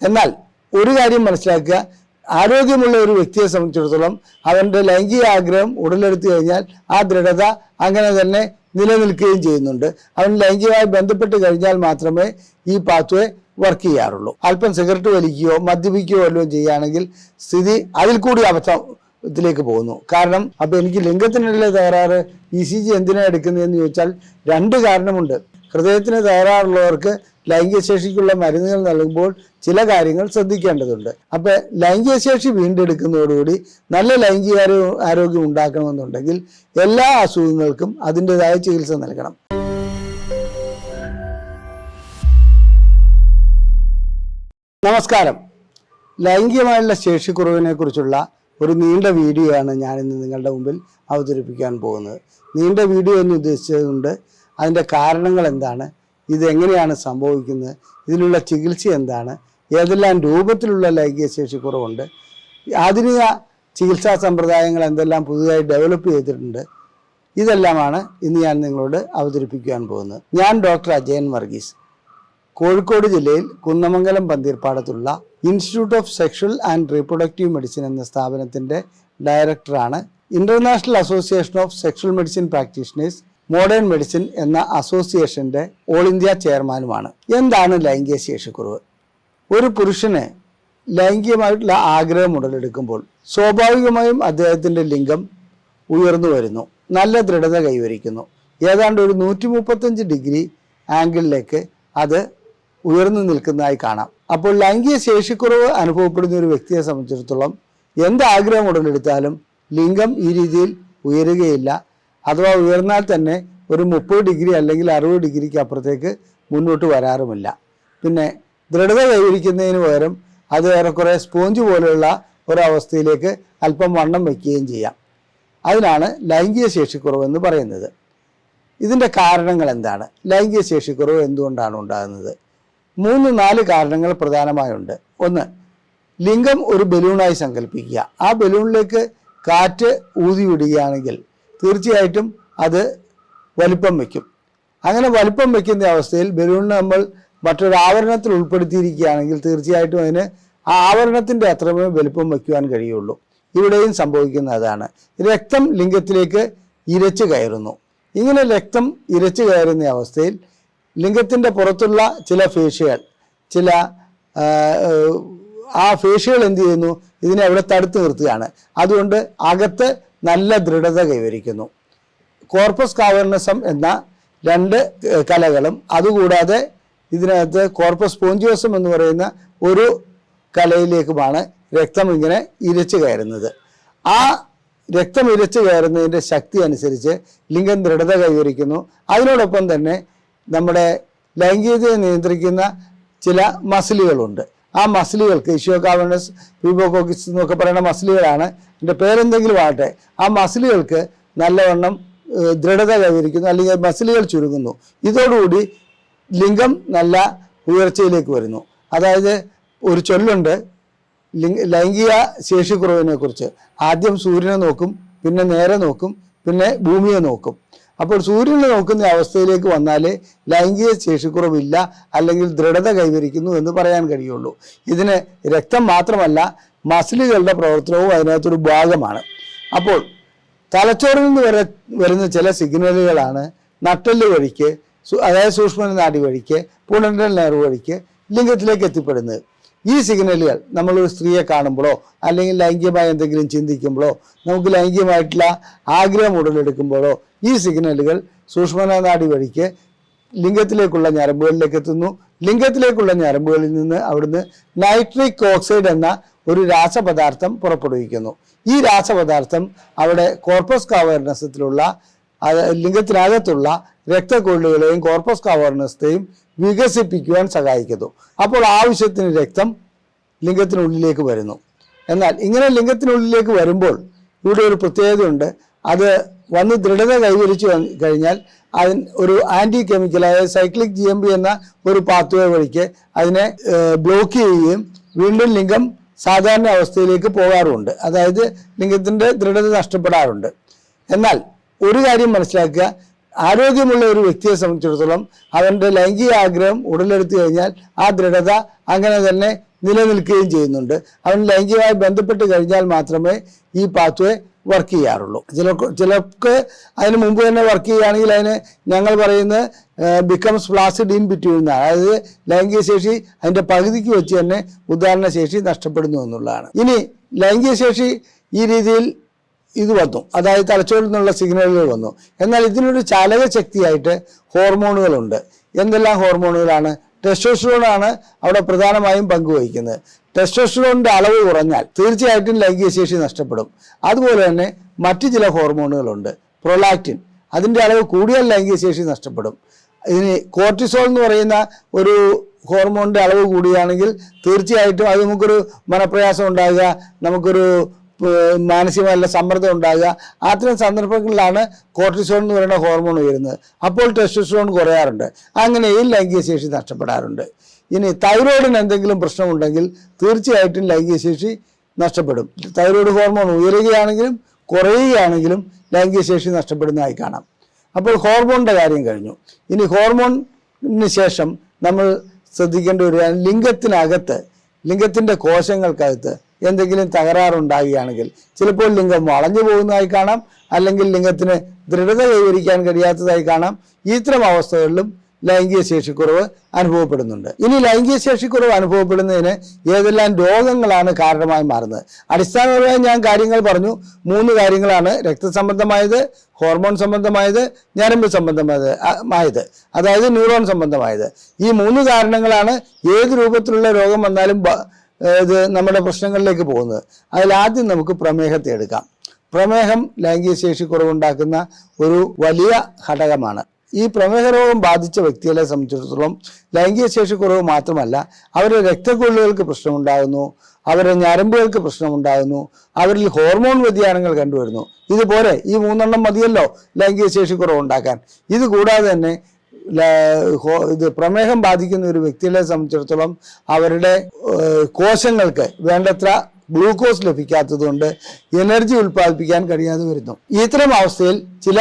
എന്നാൽ ഒരു കാര്യം മനസ്സിലാക്കുക, ആരോഗ്യമുള്ള ഒരു വ്യക്തിയെ സംബന്ധിച്ചിടത്തോളം അവൻ്റെ ലൈംഗിക ആഗ്രഹം ഉടലെടുത്തു കഴിഞ്ഞാൽ ആ ദൃഢത അങ്ങനെ തന്നെ നിലനിൽക്കുകയും ചെയ്യുന്നുണ്ട്. അവൻ ലൈംഗികമായി ബന്ധപ്പെട്ട് കഴിഞ്ഞാൽ മാത്രമേ ഈ പാത്വേ വർക്ക് ചെയ്യാറുള്ളൂ. അല്പം സിഗരറ്റ് വലിക്കുകയോ മദ്യപിക്കുകയോ വല്ലതും ചെയ്യുകയാണെങ്കിൽ സ്ഥിതി അതിൽ കൂടി അബദ്ധത്തിലേക്ക് പോകുന്നു. കാരണം അപ്പോൾ എനിക്ക് ലിംഗത്തിനുള്ള തകരാറ് ECG എന്തിനാണ് എടുക്കുന്നതെന്ന് ചോദിച്ചാൽ രണ്ട് കാരണമുണ്ട്. ഹൃദയത്തിന് തകരാറുള്ളവർക്ക് ലൈംഗിക ശേഷിക്കുള്ള മരുന്നുകൾ നൽകുമ്പോൾ ചില കാര്യങ്ങൾ ശ്രദ്ധിക്കേണ്ടതുണ്ട്. അപ്പോൾ ലൈംഗിക ശേഷി വീണ്ടെടുക്കുന്നതോടുകൂടി നല്ല ലൈംഗിക ആരോഗ്യം ഉണ്ടാക്കണമെന്നുണ്ടെങ്കിൽ എല്ലാ അസുഖങ്ങൾക്കും അതിൻ്റെതായ ചികിത്സ നൽകണം. നമസ്കാരം. ലൈംഗികമായുള്ള ശേഷിക്കുറവിനെ കുറിച്ചുള്ള ഒരു നീണ്ട വീഡിയോ ആണ് ഞാനിന്ന് നിങ്ങളുടെ മുമ്പിൽ അവതരിപ്പിക്കാൻ പോകുന്നത്. നീണ്ട വീഡിയോ എന്ന് ഉദ്ദേശിച്ചതുകൊണ്ട് അതിൻ്റെ കാരണങ്ങൾ എന്താണ്, ഇതെങ്ങനെയാണ് സംഭവിക്കുന്നത്, ഇതിനുള്ള ചികിത്സ എന്താണ്, ഏതെല്ലാം രൂപത്തിലുള്ള ലൈംഗിക ശേഷിക്കുറവുണ്ട്, ആധുനിക ചികിത്സാ സമ്പ്രദായങ്ങൾ എന്തെല്ലാം പുതുതായി ഡെവലപ്പ് ചെയ്തിട്ടുണ്ട്, ഇതെല്ലാമാണ് ഇന്ന് ഞാൻ നിങ്ങളോട് അവതരിപ്പിക്കാൻ പോകുന്നത്. ഞാൻ ഡോക്ടർ അജയൻ വർഗീസ്, കോഴിക്കോട് ജില്ലയിൽ കുന്നമംഗലം പന്തീർപ്പാടത്തുള്ള institute of sexual and reproductive medicine എന്ന സ്ഥാപനത്തിൻ്റെ ഡയറക്ടറാണ്. International association of sexual medicine practitioners modern medicine എന്ന അസോസിയേഷൻ്റെ ഓൾ ഇന്ത്യ ചെയർമാനുമാണ്. എന്താണ് ലൈംഗിക ശേഷിക്കുറവ്? ഒരു പുരുഷന് ലൈംഗികമായിട്ടുള്ള ആഗ്രഹം ഉടലെടുക്കുമ്പോൾ സ്വാഭാവികമായും അദ്ദേഹത്തിൻ്റെ ലിംഗം ഉയർന്നു വരുന്നു, നല്ല ദൃഢത കൈവരിക്കുന്നു. ഏതാണ്ട് ഒരു 135 ഡിഗ്രി ആംഗിളിലേക്ക് അത് ഉയർന്നു നിൽക്കുന്നതായി കാണാം. അപ്പോൾ ലൈംഗിക ശേഷിക്കുറവ് അനുഭവപ്പെടുന്ന ഒരു വ്യക്തിയെ സംബന്ധിച്ചിടത്തോളം എന്ത് ആഗ്രഹം ഉടലെടുത്താലും ലിംഗം ഈ രീതിയിൽ ഉയരുകയില്ല. അഥവാ ഉയർന്നാൽ തന്നെ ഒരു 30 ഡിഗ്രി അല്ലെങ്കിൽ 60 ഡിഗ്രിക്ക് അപ്പുറത്തേക്ക് മുന്നോട്ട് വരാറുമില്ല. പിന്നെ ദൃഢത കൈവരിക്കുന്നതിന് പകരം അത് ഏറെക്കുറെ സ്പോഞ്ച് പോലെയുള്ള ഒരവസ്ഥയിലേക്ക് അല്പം വണ്ണം വയ്ക്കുകയും ചെയ്യാം. അതിനാണ് ലൈംഗിക ശേഷിക്കുറവെന്ന് പറയുന്നത്. ഇതിൻ്റെ കാരണങ്ങൾ എന്താണ്? ലൈംഗിക ശേഷിക്കുറവ് എന്തുകൊണ്ടാണ് ഉണ്ടാകുന്നത്? 3-4 കാരണങ്ങൾ പ്രധാനമായുണ്ട്. ഒന്ന്, ലിംഗം ഒരു ബലൂണായി സങ്കല്പിക്കുക. ആ ബലൂണിലേക്ക് കാറ്റ് ഊതി വിടുകയാണെങ്കിൽ തീർച്ചയായിട്ടും അത് വലിപ്പം വയ്ക്കും. അങ്ങനെ വലിപ്പം വയ്ക്കുന്ന അവസ്ഥയിൽ ബലൂണിനെ നമ്മൾ മറ്റൊരു ആവരണത്തിൽ ഉൾപ്പെടുത്തിയിരിക്കുകയാണെങ്കിൽ തീർച്ചയായിട്ടും അതിന് ആ ആവരണത്തിൻ്റെ അത്രമേ വലിപ്പം വയ്ക്കുവാൻ കഴിയുള്ളൂ. ഇവിടെയും സംഭവിക്കുന്ന അതാണ്. രക്തം ലിംഗത്തിലേക്ക് ഇരച്ചു കയറുന്നു. ഇങ്ങനെ രക്തം ഇരച്ചു കയറുന്ന അവസ്ഥയിൽ ലിംഗത്തിൻ്റെ പുറത്തുള്ള ചില ഫേഷ്യകൾ ആ ഫേഷ്യകൾ എന്ത് ചെയ്യുന്നു? ഇതിനെ അവിടെ തടുത്തു നിർത്തുകയാണ്. അതുകൊണ്ട് അകത്ത് നല്ല ദൃഢത കൈവരിക്കുന്നു. കോർപ്പസ് കാവേർണസം എന്ന 2 കലകളും അതുകൂടാതെ ഇതിനകത്ത് കോർപ്പസ് സ്പോഞ്ചിയോസം എന്ന് പറയുന്ന ഒരു കലയിലേക്കുമാണ് രക്തം ഇങ്ങനെ ഇരച്ചു കയറുന്നത്. ആ രക്തം ഇരച്ചു കയറുന്നതിൻ്റെ ശക്തി അനുസരിച്ച് ലിംഗം ദൃഢത കൈവരിക്കുന്നു. അതിനോടൊപ്പം തന്നെ നമ്മുടെ ലൈംഗികതയെ നിയന്ത്രിക്കുന്ന ചില മസിലുകളുണ്ട്. ആ മസിലുകൾക്ക് ഇഷ്യോകാവനസ് പ്യൂബോകോക്കിസ് എന്നൊക്കെ പറയുന്ന മസിലുകളാണ്. എൻ്റെ പേരെന്തെങ്കിലും ആകട്ടെ, ആ മസിലുകൾക്ക് നല്ലവണ്ണം ദൃഢത കൈവരിക്കുന്നു, അല്ലെങ്കിൽ മസിലുകൾ ചുരുങ്ങുന്നു. ഇതോടുകൂടി ലിംഗം നല്ല ഉയർച്ചയിലേക്ക് വരുന്നു. അതായത് ഒരു ചൊല്ലുണ്ട് ലൈംഗിക ശേഷിക്കുറവിനെ കുറിച്ച്. ആദ്യം സൂര്യനെ നോക്കും, പിന്നെ നേരെ നോക്കും, പിന്നെ ഭൂമിയെ നോക്കും. അപ്പോൾ സൂര്യനെ നോക്കുന്ന അവസ്ഥയിലേക്ക് വന്നാലേ ലൈംഗിക ശേഷിക്കുറവില്ല അല്ലെങ്കിൽ ദൃഢത കൈവരിക്കുന്നു എന്ന് പറയാൻ കഴിയുള്ളൂ. ഇതിന് രക്തം മാത്രമല്ല മസിലുകളുടെ പ്രവർത്തനവും അതിനകത്തൊരു ഭാഗമാണ്. അപ്പോൾ തലച്ചോറിൽ നിന്ന് വരുന്ന ചില സിഗ്നലുകളാണ് നട്ടെല്ല് വഴിക്ക്, അതായത് സൂക്ഷ്മനാഡി വഴിക്ക്, പുണരൽ നെർവ് വഴിക്ക് ലിംഗത്തിലേക്ക് എത്തിപ്പെടുന്നത്. ഈ സിഗ്നലുകൾ നമ്മളൊരു സ്ത്രീയെ കാണുമ്പോഴോ അല്ലെങ്കിൽ ലൈംഗികമായി എന്തെങ്കിലും ചിന്തിക്കുമ്പോഴോ നമുക്ക് ലൈംഗികമായിട്ടുള്ള ആഗ്രഹം ഉടലെടുക്കുമ്പോഴോ ഈ സിഗ്നലുകൾ സൂക്ഷ്മനാഡി വഴിക്ക് ലിംഗത്തിലേക്കുള്ള ഞരമ്പുകളിലേക്ക് എത്തുന്നു. ലിംഗത്തിലേക്കുള്ള ഞരമ്പുകളിൽ നിന്ന് അവിടുന്ന് നൈട്രിക് ഓക്സൈഡ് എന്ന ഒരു രാസപദാർത്ഥം പുറപ്പെടുവിക്കുന്നു. ഈ രാസപദാർത്ഥം അവിടെ കോർപ്പസ് കാവേർണസത്തിലുള്ള ലിംഗത്തിനകത്തുള്ള രക്തക്കൊള്ളുകളെയും കോർപ്പസ് കാവേർണസത്തെയും വികസിപ്പിക്കുവാൻ സഹായിക്കുന്നു. അപ്പോൾ ആവശ്യത്തിന് രക്തം ലിംഗത്തിനുള്ളിലേക്ക് വരുന്നു. എന്നാൽ ഇങ്ങനെ ലിംഗത്തിനുള്ളിലേക്ക് വരുമ്പോൾ ഇവിടെ ഒരു പ്രത്യേകതയുണ്ട്. അത് വന്ന് ദൃഢത കൈവരിച്ചു കഴിഞ്ഞാൽ അതിന് ഒരു ആൻറ്റി കെമിക്കൽ, അതായത് സൈക്ലിക് GMP എന്ന ഒരു പാത്വേ വഴിക്ക് അതിനെ ബ്ലോക്ക് ചെയ്യുകയും വീണ്ടും ലിംഗം സാധാരണ അവസ്ഥയിലേക്ക് പോകാറുമുണ്ട്. അതായത് ലിംഗത്തിൻ്റെ ദൃഢത നഷ്ടപ്പെടാറുണ്ട്. എന്നാൽ ഒരു കാര്യം മനസ്സിലാക്കുക, ആരോഗ്യമുള്ള ഒരു വ്യക്തിയെ സംബന്ധിച്ചിടത്തോളം അവൻ്റെ ലൈംഗിക ആഗ്രഹം ഉടലെടുത്തു കഴിഞ്ഞാൽ ആ ദൃഢത അങ്ങനെ തന്നെ നിലനിൽക്കുകയും ചെയ്യുന്നുണ്ട്. അവൻ ലൈംഗികമായി ബന്ധപ്പെട്ട് കഴിഞ്ഞാൽ മാത്രമേ ഈ പാത്വേ വർക്ക് ചെയ്യാറുള്ളൂ. ചിലർക്ക് അതിന് മുമ്പ് തന്നെ വർക്ക് ചെയ്യുകയാണെങ്കിൽ അതിന് ഞങ്ങൾ പറയുന്നത് ബിക്കംസ് ഫ്ലാസിഡ് ഇൻ ബിറ്റ്വീൻ എന്നാണ്. അതായത് ലൈംഗിക ശേഷി അതിൻ്റെ പകുതിക്ക് വെച്ച് തന്നെ ഉദാഹരണ ശേഷി നഷ്ടപ്പെടുന്നു എന്നുള്ളതാണ്. ഇനി ലൈംഗിക ശേഷി ഈ രീതിയിൽ ഇത് വന്നു, അതായത് തലച്ചോറിൽ നിന്നുള്ള സിഗ്നലുകൾ വന്നു. എന്നാൽ ഇതിനൊരു ചാലക ശക്തിയായിട്ട് ഹോർമോണുകളുണ്ട്. എന്തെല്ലാം ഹോർമോണുകളാണ്? ടെസ്റ്റോസ്റ്ററോണാണ് അവിടെ പ്രധാനമായും പങ്കുവഹിക്കുന്നത്. ടെസ്റ്റോസ്റ്ററോണിൻ്റെ അളവ് കുറഞ്ഞാൽ തീർച്ചയായിട്ടും ലൈംഗിക ശേഷി നഷ്ടപ്പെടും. അതുപോലെ തന്നെ മറ്റു ചില ഹോർമോണുകളുണ്ട്. പ്രൊലാക്റ്റിൻ, അതിൻ്റെ അളവ് കൂടിയാൽ ലൈംഗിക ശേഷി നഷ്ടപ്പെടും. ഇനി കോർട്ടിസോൾ എന്ന് പറയുന്ന ഒരു ഹോർമോണിൻ്റെ അളവ് കൂടിയാണെങ്കിൽ തീർച്ചയായിട്ടും അത് നമുക്കൊരു മനപ്രയാസം ഉണ്ടാകുക, നമുക്കൊരു മാനസികമായുള്ള സമ്മർദ്ദം ഉണ്ടാകുക. അത്തരം സന്ദർഭങ്ങളിലാണ് കോർട്ടിസോൾ എന്ന് പറയുന്ന ഹോർമോൺ ഉയരുന്നത്. അപ്പോൾ ടെസ്റ്റോസ്റ്ററോൺ കുറയാറുണ്ട്. അങ്ങനെയും ലൈംഗിക ശേഷി നഷ്ടപ്പെടാറുണ്ട്. ഇനി തൈറോയിഡിന് എന്തെങ്കിലും പ്രശ്നമുണ്ടെങ്കിൽ തീർച്ചയായിട്ടും ലൈംഗിക ശേഷി നഷ്ടപ്പെടും. തൈറോയിഡ് ഹോർമോൺ ഉയരുകയാണെങ്കിലും കുറയുകയാണെങ്കിലും ലൈംഗിക ശേഷി നഷ്ടപ്പെടുന്നതായി കാണാം. അപ്പോൾ ഹോർമോണിൻ്റെ കാര്യം കഴിഞ്ഞു. ഇനി ഹോർമോണിന് ശേഷം നമ്മൾ ശ്രദ്ധിക്കേണ്ട ഒരു ലിംഗത്തിനകത്ത്, ലിംഗത്തിൻ്റെ കോശങ്ങൾക്കകത്ത് എന്തെങ്കിലും തകരാറുണ്ടാകുകയാണെങ്കിൽ ചിലപ്പോൾ ലിംഗം വളഞ്ഞു പോകുന്നതായി കാണാം, അല്ലെങ്കിൽ ലിംഗത്തിന് ദൃഢത കൈവരിക്കാൻ കഴിയാത്തതായി കാണാം. ഇത്തരം അവസ്ഥകളിലും ലൈംഗിക ശേഷിക്കുറവ് അനുഭവപ്പെടുന്നുണ്ട്. ഇനി ലൈംഗിക ശേഷിക്കുറവ് അനുഭവപ്പെടുന്നതിന് ഏതെല്ലാം രോഗങ്ങളാണ് കാരണമായി മാറുന്നത്? അടിസ്ഥാനപരമായി ഞാൻ കാര്യങ്ങൾ പറഞ്ഞു. 3 കാര്യങ്ങളാണ്: രക്തസംബന്ധമായത്, ഹോർമോൺ സംബന്ധമായത്, ഞരമ്പ് സംബന്ധമായത്, അതായത് ന്യൂറോൺ സംബന്ധമായത്. ഈ 3 കാരണങ്ങളാണ് ഏത് രൂപത്തിലുള്ള രോഗം വന്നാലും ഇത് നമ്മുടെ പ്രശ്നങ്ങളിലേക്ക് പോകുന്നത്. അതിലാദ്യം നമുക്ക് പ്രമേഹത്തെ എടുക്കാം. പ്രമേഹം ലൈംഗിക ശേഷിക്കുറവുണ്ടാക്കുന്ന ഒരു വലിയ ഘടകമാണ്. ഈ പ്രമേഹ രോഗം ബാധിച്ച വ്യക്തികളെ സംബന്ധിച്ചിടത്തോളം ലൈംഗിക ശേഷിക്കുറവ് മാത്രമല്ല, അവരുടെ രക്തക്കൊള്ളുകൾക്ക് പ്രശ്നമുണ്ടാകുന്നു, അവരുടെ ഞരമ്പുകൾക്ക് പ്രശ്നമുണ്ടാകുന്നു, അവരിൽ ഹോർമോൺ വ്യതിയാനങ്ങൾ കണ്ടുവരുന്നു. ഇതുപോലെ ഈ 3 മതിയല്ലോ ലൈംഗിക ശേഷിക്കുറവ് ഉണ്ടാക്കാൻ. ഇത് കൂടാതെ തന്നെ പ്രമേഹം ബാധിക്കുന്ന ഒരു വ്യക്തികളെ സംബന്ധിച്ചിടത്തോളം അവരുടെ കോശങ്ങൾക്ക് വേണ്ടത്ര ഗ്ലൂക്കോസ് ലഭിക്കാത്തതുകൊണ്ട് എനർജി ഉൽപ്പാദിപ്പിക്കാൻ കഴിയാതെ വരുന്നു. ഇത്തരം അവസ്ഥയിൽ ചില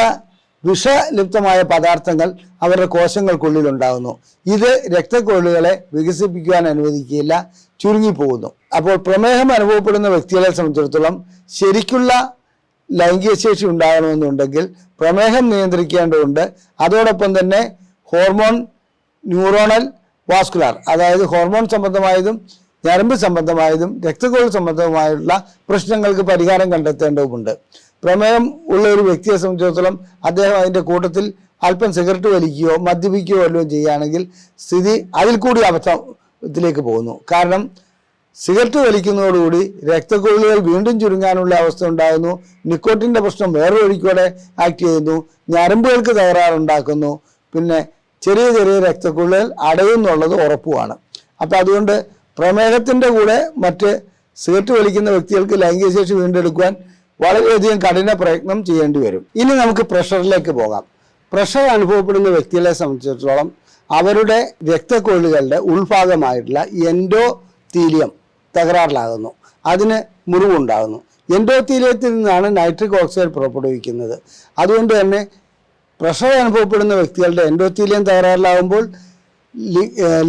വിഷലിപ്തമായ പദാർത്ഥങ്ങൾ അവരുടെ കോശങ്ങൾക്കുള്ളിൽ ഉണ്ടാകുന്നു. ഇത് രക്തക്കൊള്ളുകളെ വികസിപ്പിക്കുവാൻ അനുവദിക്കുകയില്ല, ചുരുങ്ങിപ്പോകുന്നു. അപ്പോൾ പ്രമേഹം അനുഭവപ്പെടുന്ന വ്യക്തികളെ സംബന്ധിച്ചിടത്തോളം ശരിക്കുള്ള ലൈംഗിക ശേഷി ഉണ്ടാകണമെന്നുണ്ടെങ്കിൽ പ്രമേഹം നിയന്ത്രിക്കേണ്ടതുണ്ട്. അതോടൊപ്പം തന്നെ ഹോർമോൺ, ന്യൂറോണൽ, വാസ്കുലാർ, അതായത് ഹോർമോൺ സംബന്ധമായതും ഞരമ്പ് സംബന്ധമായതും രക്തക്കൊഴൽ സംബന്ധമായുള്ള പ്രശ്നങ്ങൾക്ക് പരിഹാരം കണ്ടെത്തേണ്ടതുമുണ്ട്. പ്രമേഹം ഉള്ള ഒരു വ്യക്തിയെ സംബന്ധിച്ചിടത്തോളം അദ്ദേഹം അതിൻ്റെ കൂട്ടത്തിൽ അല്പം സിഗരറ്റ് വലിക്കുകയോ മദ്യപിക്കുകയോ വല്ലതും ചെയ്യുകയാണെങ്കിൽ സ്ഥിതി അതിൽ കൂടി അബദ്ധത്തിലേക്ക് പോകുന്നു. കാരണം സിഗരറ്റ് വലിക്കുന്നതോടുകൂടി രക്തക്കൊള്ളുകൾ വീണ്ടും ചുരുങ്ങാനുള്ള അവസ്ഥ ഉണ്ടാകുന്നു. നിക്കോട്ടിൻ്റെ പ്രശ്നം വേറെ വഴിക്കൂടെ ആക്ട് ചെയ്യുന്നു. ഞരമ്പുകൾക്ക് തകരാറുണ്ടാക്കുന്നു. പിന്നെ ചെറിയ ചെറിയ രക്തക്കൊള്ളുകൾ അടയുന്നുള്ളത് ഉറപ്പുമാണ്. അപ്പോൾ അതുകൊണ്ട് പ്രമേഹത്തിൻ്റെ കൂടെ മറ്റ് സിഗരറ്റ് വലിക്കുന്ന വ്യക്തികൾക്ക് ലൈംഗിക ശേഷി വീണ്ടെടുക്കുവാൻ വളരെയധികം കഠിന പ്രയത്നം ചെയ്യേണ്ടി വരും. ഇനി നമുക്ക് പ്രഷറിലേക്ക് പോകാം. പ്രഷർ അനുഭവപ്പെടുന്ന വ്യക്തികളെ സംബന്ധിച്ചിടത്തോളം അവരുടെ രക്തക്കൊള്ളുകളുടെ ഉൾഭാഗമായിട്ടുള്ള എൻഡോത്തീലിയം തകരാറിലാകുന്നു. അതിന് മുറിവുണ്ടാകുന്നു. എൻഡോത്തീലിയത്തിൽ നിന്നാണ് നൈട്രിക് ഓക്സൈഡ് പുറപ്പെടുവിക്കുന്നത്. അതുകൊണ്ട് തന്നെ പ്രഷർ അനുഭവപ്പെടുന്ന വ്യക്തികളുടെ എൻഡോത്തീലിയം തകരാറിലാകുമ്പോൾ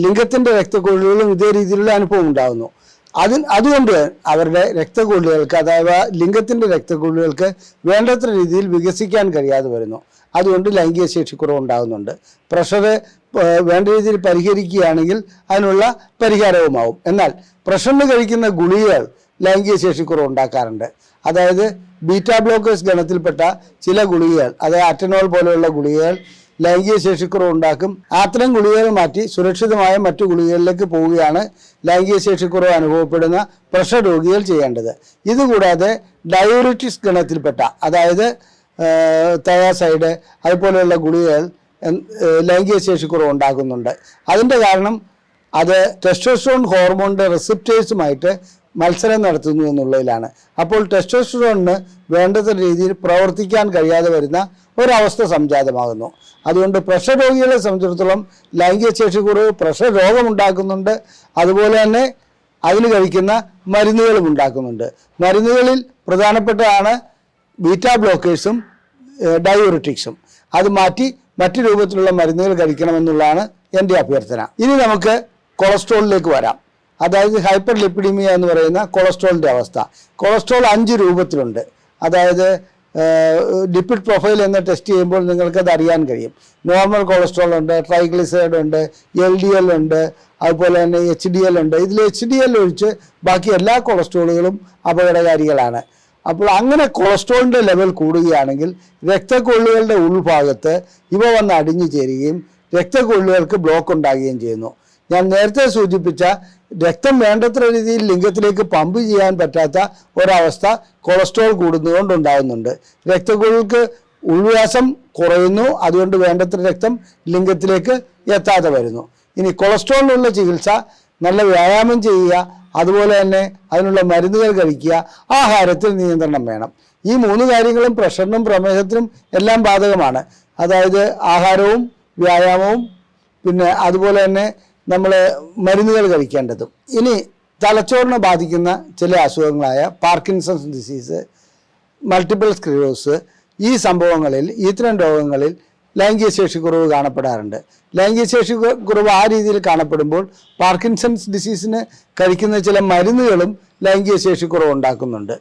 ലിംഗത്തിൻ്റെ രക്തക്കൊള്ളുകളും ഇതേ രീതിയിലുള്ള അനുഭവം ഉണ്ടാകുന്നു. അതുകൊണ്ട് അവരുടെ രക്തക്കൊള്ളുകൾക്ക്, അതായത് ലിംഗത്തിൻ്റെ രക്തക്കൊള്ളുകൾക്ക് വേണ്ടത്ര രീതിയിൽ വികസിക്കാൻ കഴിയാതെ വരുന്നു. അതുകൊണ്ട് ലൈംഗിക ശേഷിക്കുറവ് ഉണ്ടാകുന്നുണ്ട്. പ്രഷർ വേണ്ട രീതിയിൽ പരിഹരിക്കുകയാണെങ്കിൽ അതിനുള്ള പരിഹാരവുമാവും. എന്നാൽ പ്രഷറിന് കഴിക്കുന്ന ഗുളികകൾ ലൈംഗിക ശേഷിക്കുറവ് ഉണ്ടാക്കാറുണ്ട്. അതായത് ബീറ്റാ ബ്ലോക്കേഴ്സ് ഗണത്തിൽപ്പെട്ട ചില ഗുളികകൾ, അതായത് അറ്റനോൾ പോലെയുള്ള ഗുളികകൾ ലൈംഗിക ശേഷിക്കുറവ് ഉണ്ടാക്കും. അത്തരം ഗുളികകൾ മാറ്റി സുരക്ഷിതമായ മറ്റു ഗുളികകളിലേക്ക് പോവുകയാണ് ലൈംഗിക ശേഷിക്കുറവ് അനുഭവപ്പെടുന്ന പ്രഷർ രോഗികൾ ചെയ്യേണ്ടത്. ഇതുകൂടാതെ ഡയോറിറ്റിക്സ് ഗണത്തിൽപ്പെട്ട, അതായത് തയാസൈഡ് അതുപോലെയുള്ള ഗുളികകൾ ലൈംഗിക ശേഷിക്കുറവ് ഉണ്ടാക്കുന്നുണ്ട്. അതിൻ്റെ കാരണം അത് ടെസ്റ്റോസ്റ്ററോൺ ഹോർമോണിൻ്റെ റിസപ്റ്റേഴ്സുമായിട്ട് മത്സരം നടത്തുന്നു എന്നുള്ളതിലാണ്. അപ്പോൾ ടെസ്റ്റോസ്റ്ററോണിന് വേണ്ടത്ര രീതിയിൽ പ്രവർത്തിക്കാൻ കഴിയാതെ വരുന്ന ഒരവസ്ഥ സംജാതമാകുന്നു. അതുകൊണ്ട് പ്രഷർ രോഗികളെ സംബന്ധിച്ചിടത്തോളം ലൈംഗിക ശേഷിക്കുറവ് പ്രഷർ രോഗമുണ്ടാക്കുന്നുണ്ട്. അതുപോലെ തന്നെ അതിന് കഴിക്കുന്ന മരുന്നുകളും ഉണ്ടാക്കുന്നുണ്ട്. മരുന്നുകളിൽ പ്രധാനപ്പെട്ടതാണ് ബീറ്റാ ബ്ലോക്കേഴ്സും ഡയോറിറ്റിക്സും. അത് മാറ്റി മറ്റു രൂപത്തിലുള്ള മരുന്നുകൾ കഴിക്കണമെന്നുള്ളതാണ് എൻ്റെ അഭ്യർത്ഥന. ഇനി നമുക്ക് കൊളസ്ട്രോളിലേക്ക് വരാം. അതായത് ഹൈപ്പർ ലിപ്പിഡീമിയ എന്ന് പറയുന്ന കൊളസ്ട്രോളിൻ്റെ അവസ്ഥ. കൊളസ്ട്രോൾ 5 രൂപത്തിലുണ്ട്. അതായത് ലിപ്പിഡ് പ്രൊഫൈൽ എന്ന് ടെസ്റ്റ് ചെയ്യുമ്പോൾ നിങ്ങൾക്കത് അറിയാൻ കഴിയും. നോർമൽ കൊളസ്ട്രോൾ ഉണ്ട്, ട്രൈഗ്ലിസറൈഡ് ഉണ്ട്, LDL ഉണ്ട്, അതുപോലെ തന്നെ HDL ഉണ്ട്. ഇതിൽ HDL ഒഴിച്ച് ബാക്കി എല്ലാ കൊളസ്ട്രോളുകളും അപകടകാരികളാണ്. അപ്പോൾ അങ്ങനെ കൊളസ്ട്രോളിൻ്റെ ലെവൽ കൂടുകയാണെങ്കിൽ രക്തക്കൊള്ളുകളുടെ ഉൾഭാഗത്ത് ഇവ വന്ന് അടിഞ്ഞു ചേരുകയും രക്തക്കൊള്ളുകൾക്ക് ബ്ലോക്ക് ഉണ്ടാകുകയും ചെയ്യുന്നു. ഞാൻ നേരത്തെ സൂചിപ്പിച്ച രക്തം വേണ്ടത്ര രീതിയിൽ ലിംഗത്തിലേക്ക് പമ്പ് ചെയ്യാൻ പറ്റാത്ത ഒരവസ്ഥ കൊളസ്ട്രോൾ കൂടുന്നതുകൊണ്ടുണ്ടാകുന്നുണ്ട്. രക്തക്കൊള്ളുകൾക്ക് ഉൾവ്യാസം കുറയുന്നു, അതുകൊണ്ട് വേണ്ടത്ര രക്തം ലിംഗത്തിലേക്ക് എത്താതെ വരുന്നു. ഇനി കൊളസ്ട്രോളിനുള്ള ചികിത്സ നല്ല വ്യായാമം ചെയ്യുക, അതുപോലെ തന്നെ അതിനുള്ള മരുന്നുകൾ കഴിക്കുക, ആഹാരത്തിൽ നിയന്ത്രണം വേണം. ഈ 3 കാര്യങ്ങളും പ്രഷറിനും പ്രമേഹത്തിനും എല്ലാം ബാധകമാണ്. അതായത് ആഹാരവും വ്യായാമവും പിന്നെ അതുപോലെ തന്നെ നമ്മൾ മരുന്നുകൾ കഴിക്കേണ്ടതും. ഇനി തലച്ചോറിനെ ബാധിക്കുന്ന ചില അസുഖങ്ങളായ പാർക്കിൻസൺസ് ഡിസീസ്, മൾട്ടിപ്പിൾ സ്ക്ലിറോസ്, ഈ സംഭവങ്ങളിൽ ഇത്തരം രോഗങ്ങളിൽ ലൈംഗിക ശേഷിക്കുറവ് കാണപ്പെടാറുണ്ട്. ലൈംഗിക ശേഷിക്കുറവ് ആ രീതിയിൽ കാണപ്പെടുമ്പോൾ പാർക്കിൻസൺസ് ഡിസീസിന് കഴിക്കുന്ന ചില മരുന്നുകളും ലൈംഗിക ശേഷിക്കുറവ് ഉണ്ടാക്കുന്നുണ്ട്.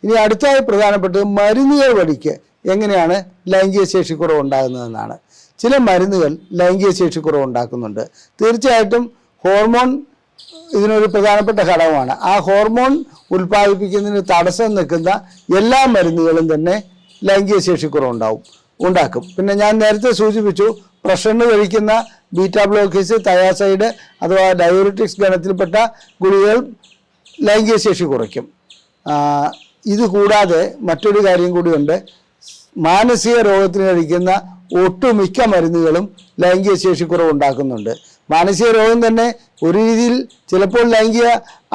ഇനി അടുത്തായി പ്രധാനപ്പെട്ടത് മരുന്നുകൾ വഴിക്ക് എങ്ങനെയാണ് ലൈംഗിക ശേഷിക്കുറവ് ഉണ്ടാകുന്നതെന്നാണ്. ചില മരുന്നുകൾ ലൈംഗിക ശേഷിക്കുറവ് ഉണ്ടാക്കുന്നുണ്ട്. തീർച്ചയായിട്ടും ഹോർമോൺ ഇതിനൊരു പ്രധാനപ്പെട്ട ഘടകമാണ്. ആ ഹോർമോൺ ഉൽപ്പാദിപ്പിക്കുന്നതിന് തടസ്സം നിൽക്കുന്ന എല്ലാ മരുന്നുകളും തന്നെ ലൈംഗിക ശേഷിക്കുറവ് ഉണ്ടാക്കും. പിന്നെ ഞാൻ നേരത്തെ സൂചിപ്പിച്ചു, പ്രഷറിന് കഴിക്കുന്ന ബീറ്റാ ബ്ലോക്കേഴ്സ്, തയാസൈഡ് അഥവാ ഡയോറിറ്റിക്സ് ഗണത്തിൽപ്പെട്ട ഗുളികകൾ ലൈംഗിക ശേഷി കുറയ്ക്കും. ഇത് കൂടാതെ മറ്റൊരു കാര്യം കൂടിയുണ്ട്. മാനസിക രോഗത്തിന് കഴിക്കുന്ന ഒട്ടുമിക്ക മരുന്നുകളും ലൈംഗിക ശേഷിക്കുറവ് ഉണ്ടാക്കുന്നുണ്ട്. മാനസിക രോഗം തന്നെ ഒരു രീതിയിൽ ചിലപ്പോൾ ലൈംഗിക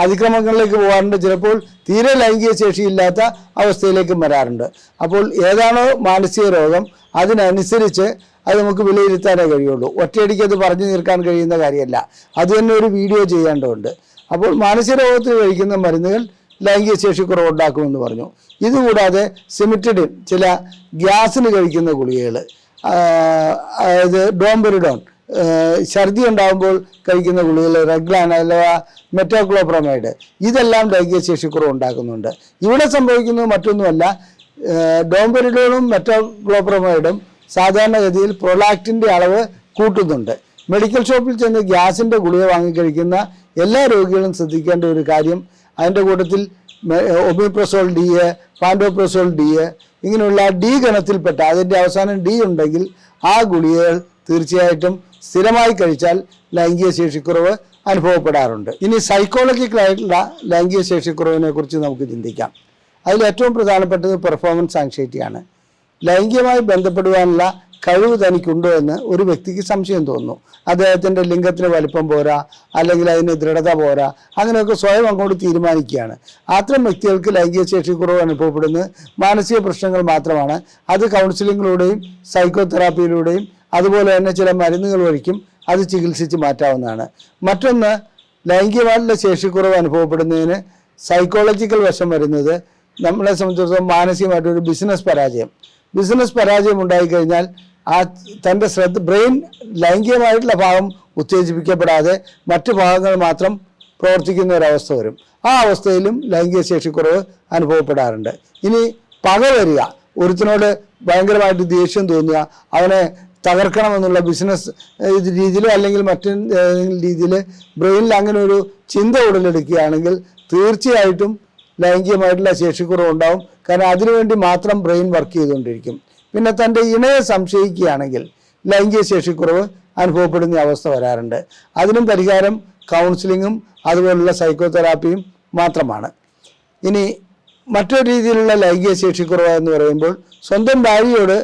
അതിക്രമങ്ങളിലേക്ക് പോകാറുണ്ട്, ചിലപ്പോൾ തീരെ ലൈംഗിക ശേഷിയില്ലാത്ത അവസ്ഥയിലേക്കും വരാറുണ്ട്. അപ്പോൾ ഏതാണോ മാനസിക രോഗം അതിനനുസരിച്ച് അത് നമുക്ക് വിലയിരുത്താനേ കഴിയുള്ളൂ. ഒറ്റയടിക്ക് അത് പറഞ്ഞു തീർക്കാൻ കഴിയുന്ന കാര്യമല്ല. അത് തന്നെ ഒരു വീഡിയോ ചെയ്യേണ്ടതുണ്ട്. അപ്പോൾ മാനസിക രോഗത്തിന് കഴിക്കുന്ന മരുന്നുകൾ ലൈംഗിക ശേഷിക്കുറവ് ഉണ്ടാക്കുമെന്ന് പറഞ്ഞു. ഇതുകൂടാതെ സിമിറ്റിഡിൻ, ചില ഗ്യാസിന് കഴിക്കുന്ന ഗുളികകൾ, അതായത് ഡോംബെറിഡോൺ, ഛർദി ഉണ്ടാകുമ്പോൾ കഴിക്കുന്ന ഗുളികകൾ, റെഗ്ലാൻ അഥവാ മെറ്റോക്ലോപ്രമൈഡ്, ഇതെല്ലാം ലൈംഗിക ശേഷിക്കുറവ് ഉണ്ടാക്കുന്നുണ്ട്. ഇവിടെ സംഭവിക്കുന്നത് മറ്റൊന്നുമല്ല, ഡോംബെറിഡോണും മെറ്റോക്ലോപ്രമൈഡും സാധാരണഗതിയിൽ പ്രൊലാക്റ്റിൻ്റെ അളവ് കൂട്ടുന്നുണ്ട്. മെഡിക്കൽ ഷോപ്പിൽ ചെന്ന് ഗ്യാസിൻ്റെ ഗുളിക വാങ്ങിക്കഴിക്കുന്ന എല്ലാ രോഗികളും ശ്രദ്ധിക്കേണ്ട ഒരു കാര്യം, അതിൻ്റെ കൂട്ടത്തിൽ ഒമിപ്രസോൾ ഡി, പാൻഡോപ്രസോൾ ഡി, ഇങ്ങനെയുള്ള ഡി ഗണത്തിൽപ്പെട്ട, അതിൻ്റെ അവസാനം ഡി ഉണ്ടെങ്കിൽ ആ ഗുളികകൾ തീർച്ചയായിട്ടും സ്ഥിരമായി കഴിച്ചാൽ ലൈംഗിക ശേഷിക്കുറവ് അനുഭവപ്പെടാറുണ്ട്. ഇനി സൈക്കോളജിക്കലായിട്ടുള്ള ലൈംഗിക ശേഷിക്കുറവിനെ കുറിച്ച് നമുക്ക് ചിന്തിക്കാം. അതിൽ ഏറ്റവും പ്രധാനപ്പെട്ടത് പെർഫോമൻസ് ആങ്സൈറ്റിയാണ്. ലൈംഗികമായി ബന്ധപ്പെടുവാനുള്ള കഴിവ് തനിക്കുണ്ടോ എന്ന് ഒരു വ്യക്തിക്ക് സംശയം തോന്നുന്നു. അദ്ദേഹത്തിൻ്റെ ലിംഗത്തിന് വലിപ്പം പോരാ, അല്ലെങ്കിൽ അതിന് ദൃഢത പോരാ, അങ്ങനെയൊക്കെ സ്വയം അങ്ങോട്ട് തീരുമാനിക്കുകയാണ്. അത്തരം വ്യക്തികൾക്ക് ലൈംഗിക ശേഷിക്കുറവ് അനുഭവപ്പെടുന്നത് മാനസിക പ്രശ്നങ്ങൾ മാത്രമാണ്. അത് കൗൺസിലിങ്ങിലൂടെയും സൈക്കോതെറാപ്പിയിലൂടെയും അതുപോലെ തന്നെ ചില മരുന്നുകൾ വഴിക്കും അത് ചികിത്സിച്ച് മാറ്റാവുന്നതാണ്. മറ്റൊന്ന്, ലൈംഗികമായിട്ടുള്ള ശേഷിക്കുറവ് അനുഭവപ്പെടുന്നതിന് സൈക്കോളജിക്കൽ വശം വരുന്നത് നമ്മളെ സംബന്ധിച്ചിടത്തോളം മാനസികമായിട്ടൊരു ബിസിനസ് പരാജയം ഉണ്ടായിക്കഴിഞ്ഞാൽ തൻ്റെ ബ്രെയിൻ ലൈംഗികമായിട്ടുള്ള ഭാഗം ഉത്തേജിപ്പിക്കപ്പെടാതെ മറ്റു ഭാഗങ്ങൾ മാത്രം പ്രവർത്തിക്കുന്ന ഒരവസ്ഥ വരും. ആ അവസ്ഥയിലും ലൈംഗിക ശേഷിക്കുറവ് അനുഭവപ്പെടാറുണ്ട്. ഇനി പക വരിക, ഒരുത്തിനോട് ഭയങ്കരമായിട്ട് ദേഷ്യം തോന്നുക, അവനെ തകർക്കണമെന്നുള്ള ബിസിനസ് രീതിയിലോ അല്ലെങ്കിൽ മറ്റേതെങ്കിലും രീതിയിൽ ബ്രെയിനിൽ അങ്ങനെ ഒരു ചിന്ത ഉടലെടുക്കുകയാണെങ്കിൽ തീർച്ചയായിട്ടും ലൈംഗികമായിട്ടുള്ള ശേഷിക്കുറവ് ഉണ്ടാവും. കാരണം അതിനുവേണ്ടി മാത്രം ബ്രെയിൻ വർക്ക് ചെയ്തുകൊണ്ടിരിക്കും. പിന്നെ തൻ്റെ ഇണയെ സംശയിക്കുകയാണെങ്കിൽ ലൈംഗിക ശേഷിക്കുറവ് അനുഭവപ്പെടുന്ന അവസ്ഥ വരാറുണ്ട്. അതിനും പരിഹാരം കൗൺസിലിങ്ങും അതുപോലുള്ള സൈക്കോതെറാപ്പിയും മാത്രമാണ്. ഇനി മറ്റൊരു രീതിയിലുള്ള ലൈംഗിക ശേഷിക്കുറവ് എന്ന് പറയുമ്പോൾ സ്വന്തം ഭാര്യയോട്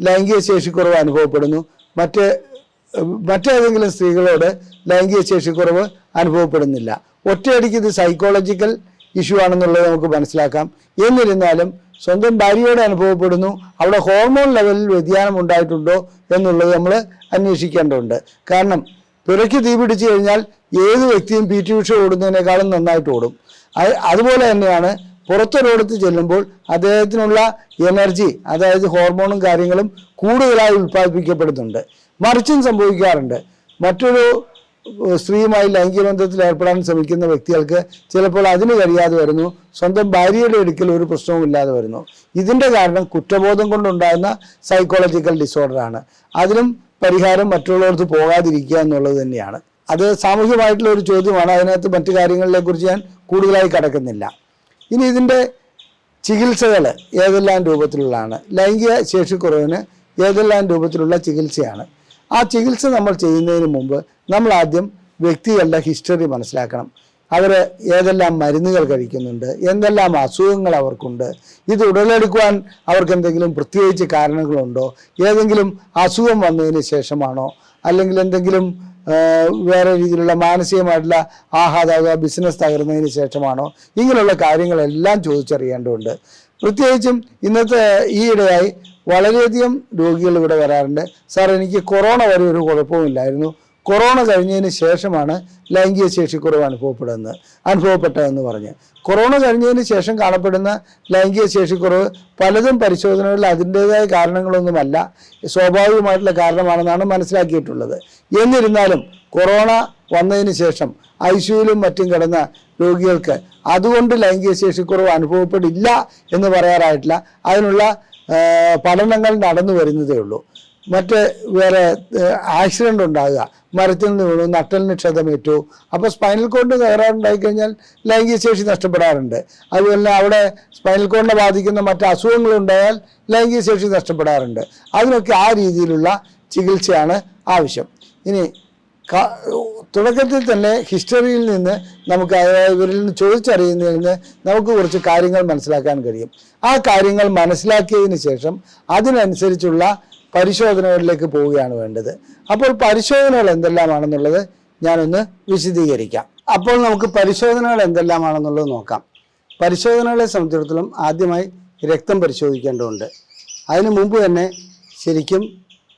ലൈംഗിക ശേഷിക്കുറവ് അനുഭവപ്പെടുന്നു, മറ്റേതെങ്കിലും സ്ത്രീകളോട് ലൈംഗിക ശേഷിക്കുറവ് അനുഭവപ്പെടുന്നില്ല. ഒറ്റയടിക്ക് ഇത് സൈക്കോളജിക്കൽ ഇഷ്യൂ ആണെന്നുള്ളത് നമുക്ക് മനസ്സിലാക്കാം. എന്നിരുന്നാലും സ്വന്തം ഭാര്യയോട് അനുഭവപ്പെടുന്നു, അവിടെ ഹോർമോൺ ലെവലിൽ വ്യതിയാനം ഉണ്ടായിട്ടുണ്ടോ എന്നുള്ളത് നമ്മൾ അന്വേഷിക്കേണ്ടതുണ്ട്. കാരണം പുരയ്ക്ക് തീ പിടിച്ചു കഴിഞ്ഞാൽ ഏത് വ്യക്തിയും PT ഉഷ ഓടുന്നതിനേക്കാളും നന്നായിട്ട് ഓടും. അതുപോലെ തന്നെയാണ് പുറത്തൊരിടത്ത് ചെല്ലുമ്പോൾ അദ്ദേഹത്തിനുള്ള എനർജി, അതായത് ഹോർമോണും കാര്യങ്ങളും കൂടുതലായി ഉൽപ്പാദിപ്പിക്കപ്പെടുന്നുണ്ട്. മറിച്ചും സംഭവിക്കാറുണ്ട്. മറ്റൊരു സ്ത്രീയുമായി ലൈംഗിക ബന്ധത്തിൽ ഏർപ്പെടാൻ ശ്രമിക്കുന്ന വ്യക്തികൾക്ക് ചിലപ്പോൾ അതിന് കഴിയാതെ വരുന്നു, സ്വന്തം ഭാര്യയുടെ അടുക്കൽ ഒരു പ്രശ്നവും ഇല്ലാതെ വരുന്നു. ഇതിൻ്റെ കാരണം കുറ്റബോധം കൊണ്ടുണ്ടാകുന്ന സൈക്കോളജിക്കൽ ഡിസോർഡറാണ്. അതിനും പരിഹാരം മറ്റുള്ളവർക്ക് പോകാതിരിക്കുക എന്നുള്ളത് തന്നെയാണ്. അത് സാമൂഹികമായിട്ടുള്ള ഒരു ചോദ്യമാണ്. അതിനകത്ത് മറ്റു കാര്യങ്ങളെക്കുറിച്ച് ഞാൻ കൂടുതലായി കടക്കുന്നില്ല. ഇനി ഇതിൻ്റെ ചികിത്സകൾ ഏതെല്ലാം രൂപത്തിലുള്ളതാണ്, ലൈംഗിക ശേഷിക്കുറവിന് ഏതെല്ലാം രൂപത്തിലുള്ള ചികിത്സയാണ്. ആ ചികിത്സ നമ്മൾ ചെയ്യുന്നതിന് മുമ്പ് നമ്മൾ ആദ്യം വ്യക്തികളുടെ ഹിസ്റ്ററി മനസ്സിലാക്കണം. അവർ ഏതെല്ലാം മരുന്നുകൾ കഴിക്കുന്നുണ്ട്, എന്തെല്ലാം അസുഖങ്ങൾ അവർക്കുണ്ട്, ഇത് ഉടലെടുക്കുവാൻ അവർക്ക് എന്തെങ്കിലും പ്രത്യേകിച്ച് കാരണങ്ങളുണ്ടോ, ഏതെങ്കിലും അസുഖം വന്നതിന് ശേഷമാണോ, അല്ലെങ്കിൽ എന്തെങ്കിലും വേറെ രീതിയിലുള്ള മാനസികമായിട്ടുള്ള ആഘാത ബിസിനസ് തകർന്നതിന് ശേഷമാണോ, ഇങ്ങനെയുള്ള കാര്യങ്ങളെല്ലാം ചോദിച്ചറിയേണ്ടതുണ്ട്. പ്രത്യേകിച്ചും ഇന്നത്തെ ഈയിടെയായി വളരെയധികം രോഗികൾ ഇവിടെ വരാറുണ്ട്. സാർ, എനിക്ക് കൊറോണ വരെ ഒരു കുഴപ്പമില്ലായിരുന്നു, കൊറോണ കഴിഞ്ഞതിന് ശേഷമാണ് ലൈംഗിക ശേഷിക്കുറവ് അനുഭവപ്പെട്ടതെന്ന് പറഞ്ഞ്. കൊറോണ കഴിഞ്ഞതിന് ശേഷം കാണപ്പെടുന്ന ലൈംഗിക ശേഷിക്കുറവ് പലതും പരിശോധനകളിൽ അതിൻ്റേതായ കാരണങ്ങളൊന്നുമല്ല, സ്വാഭാവികമായിട്ടുള്ള കാരണമാണെന്നാണ് മനസ്സിലാക്കിയിട്ടുള്ളത്. എന്നിരുന്നാലും കൊറോണ വന്നതിന് ശേഷം ICUവിലും മറ്റും കിടന്ന രോഗികൾക്ക് അതുകൊണ്ട് ലൈംഗിക ശേഷിക്കുറവ് അനുഭവപ്പെടില്ല എന്ന് പറയാറായിട്ടില്ല. അതിനുള്ള പഠനങ്ങൾ നടന്നു വരുന്നതേ ഉള്ളൂ. മറ്റ് വേറെ ആക്സിഡൻ്റ് ഉണ്ടാകുക, മരത്തിൽ നിന്ന് വീണു, നട്ടലിന് ക്ഷതമേറ്റു, അപ്പോൾ സ്പൈനൽ കോഡിന് തകരാറുണ്ടായിക്കഴിഞ്ഞാൽ ലൈംഗിക ശേഷി നഷ്ടപ്പെടാറുണ്ട്. അതുപോലെ അവിടെ സ്പൈനൽ കോഡിനെ ബാധിക്കുന്ന മറ്റ് അസുഖങ്ങളുണ്ടായാൽ ലൈംഗിക ശേഷി നഷ്ടപ്പെടാറുണ്ട്. അതിനൊക്കെ ആ രീതിയിലുള്ള ചികിത്സയാണ് ആവശ്യം. ഇനി തുടക്കത്തിൽ തന്നെ ഹിസ്റ്ററിയിൽ നിന്ന് നമുക്ക് ഇവരിൽ നിന്ന് ചോദിച്ചറിയുന്നതിൽ നിന്ന് നമുക്ക് കുറച്ച് കാര്യങ്ങൾ മനസ്സിലാക്കാൻ കഴിയും. ആ കാര്യങ്ങൾ മനസ്സിലാക്കിയതിന് ശേഷം അതിനനുസരിച്ചുള്ള പരിശോധനകളിലേക്ക് പോവുകയാണ് വേണ്ടത്. അപ്പോൾ പരിശോധനകൾ എന്തെല്ലാമാണെന്നുള്ളത് ഞാനൊന്ന് വിശദീകരിക്കാം. അപ്പോൾ നമുക്ക് പരിശോധനകൾ എന്തെല്ലാമാണെന്നുള്ളത് നോക്കാം. പരിശോധനകളെ സംബന്ധിച്ചിടത്തോളം ആദ്യമായി രക്തം പരിശോധിക്കേണ്ടതുണ്ട്. അതിനു മുമ്പ് തന്നെ ശരിക്കും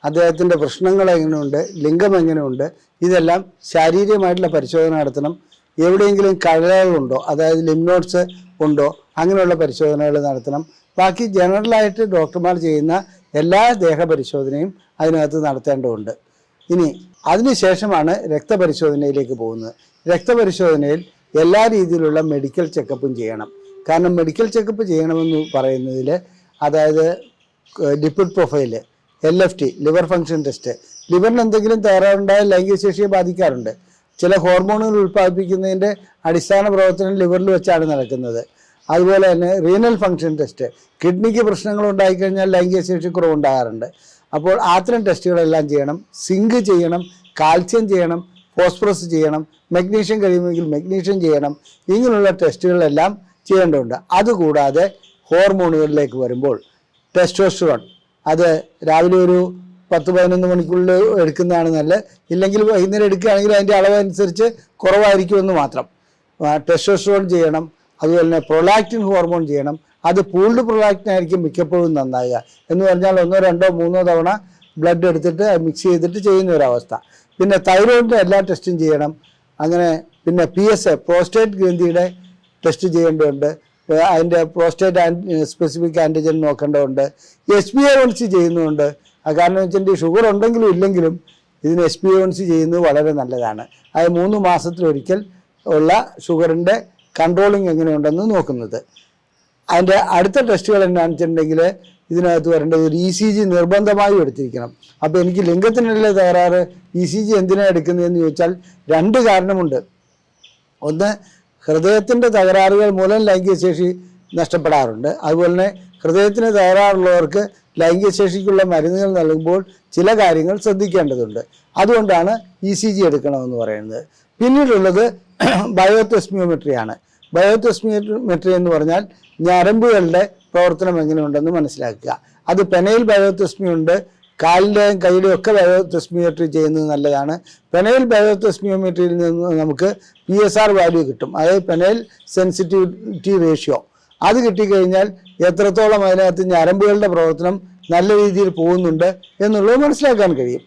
അദ്ദേഹത്തിൻ്റെ പ്രശ്നങ്ങൾ എങ്ങനെയുണ്ട്, ലിംഗം എങ്ങനെയുണ്ട്, ഇതെല്ലാം ശാരീരികമായിട്ടുള്ള പരിശോധന നടത്തണം. എവിടെയെങ്കിലും കഴകളുണ്ടോ, അതായത് ലിംനോട്ട്സ് ഉണ്ടോ, അങ്ങനെയുള്ള പരിശോധനകൾ നടത്തണം. ബാക്കി ജനറലായിട്ട് ഡോക്ടർമാർ ചെയ്യുന്ന എല്ലാ ദേഹപരിശോധനയും അതിനകത്ത് നടത്തേണ്ടതുണ്ട്. ഇനി അതിനുശേഷമാണ് രക്തപരിശോധനയിലേക്ക് പോകുന്നത്. രക്തപരിശോധനയിൽ എല്ലാ രീതിയിലുള്ള മെഡിക്കൽ ചെക്കപ്പും ചെയ്യണം. കാരണം മെഡിക്കൽ ചെക്കപ്പ് ചെയ്യണമെന്ന് പറയുന്നതിൽ അതായത് lipid profile, LFT, liver function test, ലിവറിന് എന്തെങ്കിലും തകരാറുണ്ടായാൽ ലൈംഗിക ശേഷിയെ ബാധിക്കാറുണ്ട്. ചില ഹോർമോണുകൾ ഉൽപ്പാദിപ്പിക്കുന്നതിൻ്റെ അടിസ്ഥാന പ്രവർത്തനം ലിവറിൽ വെച്ചാണ് നടക്കുന്നത്. അതുപോലെ തന്നെ റീനൽ ഫങ്ഷൻ ടെസ്റ്റ്, കിഡ്നിക്ക് പ്രശ്നങ്ങൾ ഉണ്ടായിക്കഴിഞ്ഞാൽ ലൈംഗിക ശേഷി കുറവുണ്ടാകാറുണ്ട്. അപ്പോൾ അത്തരം ടെസ്റ്റുകളെല്ലാം ചെയ്യണം. സിങ്ക് ചെയ്യണം, കാൽസ്യം ചെയ്യണം, ഫോസ്ഫറസ് ചെയ്യണം, മഗ്നീഷ്യം കഴിയുമെങ്കിൽ മഗ്നീഷ്യം ചെയ്യണം. ഇങ്ങനെയുള്ള ടെസ്റ്റുകളെല്ലാം ചെയ്യേണ്ടതുണ്ട്. അതുകൂടാതെ ഹോർമോണുകളിലേക്ക് വരുമ്പോൾ ടെസ്റ്റോസ്റ്ററോൺ, അത് രാവിലെ ഒരു 10-11 മണിക്കുള്ളിൽ എടുക്കുന്നതാണ് നല്ലത്. ഇല്ലെങ്കിൽ വൈകുന്നേരം എടുക്കുകയാണെങ്കിൽ അതിൻ്റെ അളവനുസരിച്ച് കുറവായിരിക്കുമെന്ന് മാത്രം. ടെസ്റ്റോസ്റ്ററോൺ ചെയ്യണം. അതുപോലെ തന്നെ പ്രൊലാക്റ്റിൻ ഹോർമോൺ ചെയ്യണം. അത് പൂൾഡ് പ്രൊലാക്റ്റിൻ ആയിരിക്കും മിക്കപ്പോഴും നന്നാകുക. എന്ന് പറഞ്ഞാൽ 1, 2, 3 തവണ ബ്ലഡ് എടുത്തിട്ട് മിക്സ് ചെയ്തിട്ട് ചെയ്യുന്ന ഒരവസ്ഥ. പിന്നെ തൈറോയിഡിൻ്റെ എല്ലാ ടെസ്റ്റും ചെയ്യണം. അങ്ങനെ പിന്നെ PSA, പ്രോസ്റ്റേറ്റ് ഗ്രന്ഥിയുടെ ടെസ്റ്റ് ചെയ്യേണ്ടതുണ്ട്. അതിൻ്റെ പ്രോസ്റ്റേറ്റ് സ്പെസിഫിക് ആൻറ്റിജൻ നോക്കേണ്ടതുണ്ട്. HbA1c ചെയ്യുന്നുണ്ട്. കാരണം വെച്ചിട്ടുണ്ടെങ്കിൽ ഷുഗർ ഉണ്ടെങ്കിലും ഇല്ലെങ്കിലും ഇതിന് HbA1c ചെയ്യുന്നത് വളരെ നല്ലതാണ്. അത് 3 മാസത്തിലൊരിക്കൽ ഉള്ള ഷുഗറിൻ്റെ കൺട്രോളിങ് എങ്ങനെയുണ്ടെന്ന് നോക്കുന്നത്. അതിൻ്റെ അടുത്ത ടെസ്റ്റുകൾ എന്താണെന്ന് വെച്ചിട്ടുണ്ടെങ്കിൽ ഇതിനകത്ത് വരേണ്ടത് ഒരു ECG നിർബന്ധമായും എടുത്തിരിക്കണം. അപ്പോൾ എനിക്ക് ലിംഗത്തിനുള്ള തകരാറ് ECG എന്തിനാണ് എടുക്കുന്നതെന്ന് ചോദിച്ചാൽ 2 കാരണമുണ്ട്. ഒന്ന്, ഹൃദയത്തിൻ്റെ തകരാറുകൾ മൂലം ലൈംഗിക ശേഷി നഷ്ടപ്പെടാറുണ്ട്. അതുപോലെ തന്നെ ഹൃദയത്തിന് തകരാറുള്ളവർക്ക് ലൈംഗിക ശേഷിക്കുള്ള മരുന്നുകൾ നൽകുമ്പോൾ ചില കാര്യങ്ങൾ ശ്രദ്ധിക്കേണ്ടതുണ്ട്. അതുകൊണ്ടാണ് ECG എടുക്കണമെന്ന് പറയുന്നത്. പിന്നീടുള്ളത് ബയോതെസ്മിയോമെട്രിയാണ്. ബയോതെസ്മിയോമെട്രി എന്ന് പറഞ്ഞാൽ ഞരമ്പുകളുടെ പ്രവർത്തനം എങ്ങനെയുണ്ടെന്ന് മനസ്സിലാക്കുക. അത് പെനൈൽ ബയോതെസ്മി ഉണ്ട്, കാലിൻ്റെയും കൈയുടെയും ഒക്കെ ബയോതെസ്മിയോമെട്രി ചെയ്യുന്നത് നല്ലതാണ്. പെനൈൽ ബയോതെസ്മിയോമെട്രിയിൽ നിന്ന് നമുക്ക് PSR വാല്യൂ കിട്ടും, അതായത് പെനൈൽ സെൻസിറ്റിവിറ്റി റേഷ്യോ. അത് കിട്ടിക്കഴിഞ്ഞാൽ എത്രത്തോളം അതിനകത്ത് ഞരമ്പുകളുടെ പ്രവർത്തനം നല്ല രീതിയിൽ പോകുന്നുണ്ട് എന്നുള്ളത് മനസ്സിലാക്കാൻ കഴിയും.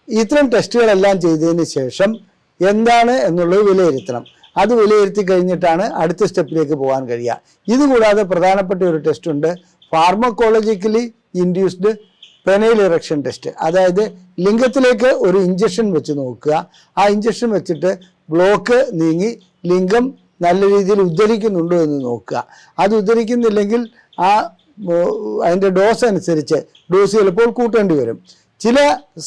ഇത്തരം ടെസ്റ്റുകളെല്ലാം ചെയ്തതിന് ശേഷം എന്താണ് എന്നുള്ളത് വിലയിരുത്തണം. അത് വിലയിരുത്തി കഴിഞ്ഞിട്ടാണ് അടുത്ത സ്റ്റെപ്പിലേക്ക് പോകാൻ കഴിയുക. ഇതുകൂടാതെ പ്രധാനപ്പെട്ട ഒരു ടെസ്റ്റ് ഉണ്ട്, pharmacologically induced penile erection test. അതായത് ലിംഗത്തിലേക്ക് ഒരു ഇഞ്ചക്ഷൻ വെച്ച് നോക്കുക. ആ ഇഞ്ചക്ഷൻ വെച്ചിട്ട് ബ്ലോക്ക് നീങ്ങി ലിംഗം നല്ല രീതിയിൽ ഉദ്ധരിക്കുന്നുണ്ടോ എന്ന് നോക്കുക. അത് ഉദ്ധരിക്കുന്നില്ലെങ്കിൽ അതിൻ്റെ ഡോസ് അനുസരിച്ച് ഡോസ് ചിലപ്പോൾ കൂട്ടേണ്ടി വരും. ചില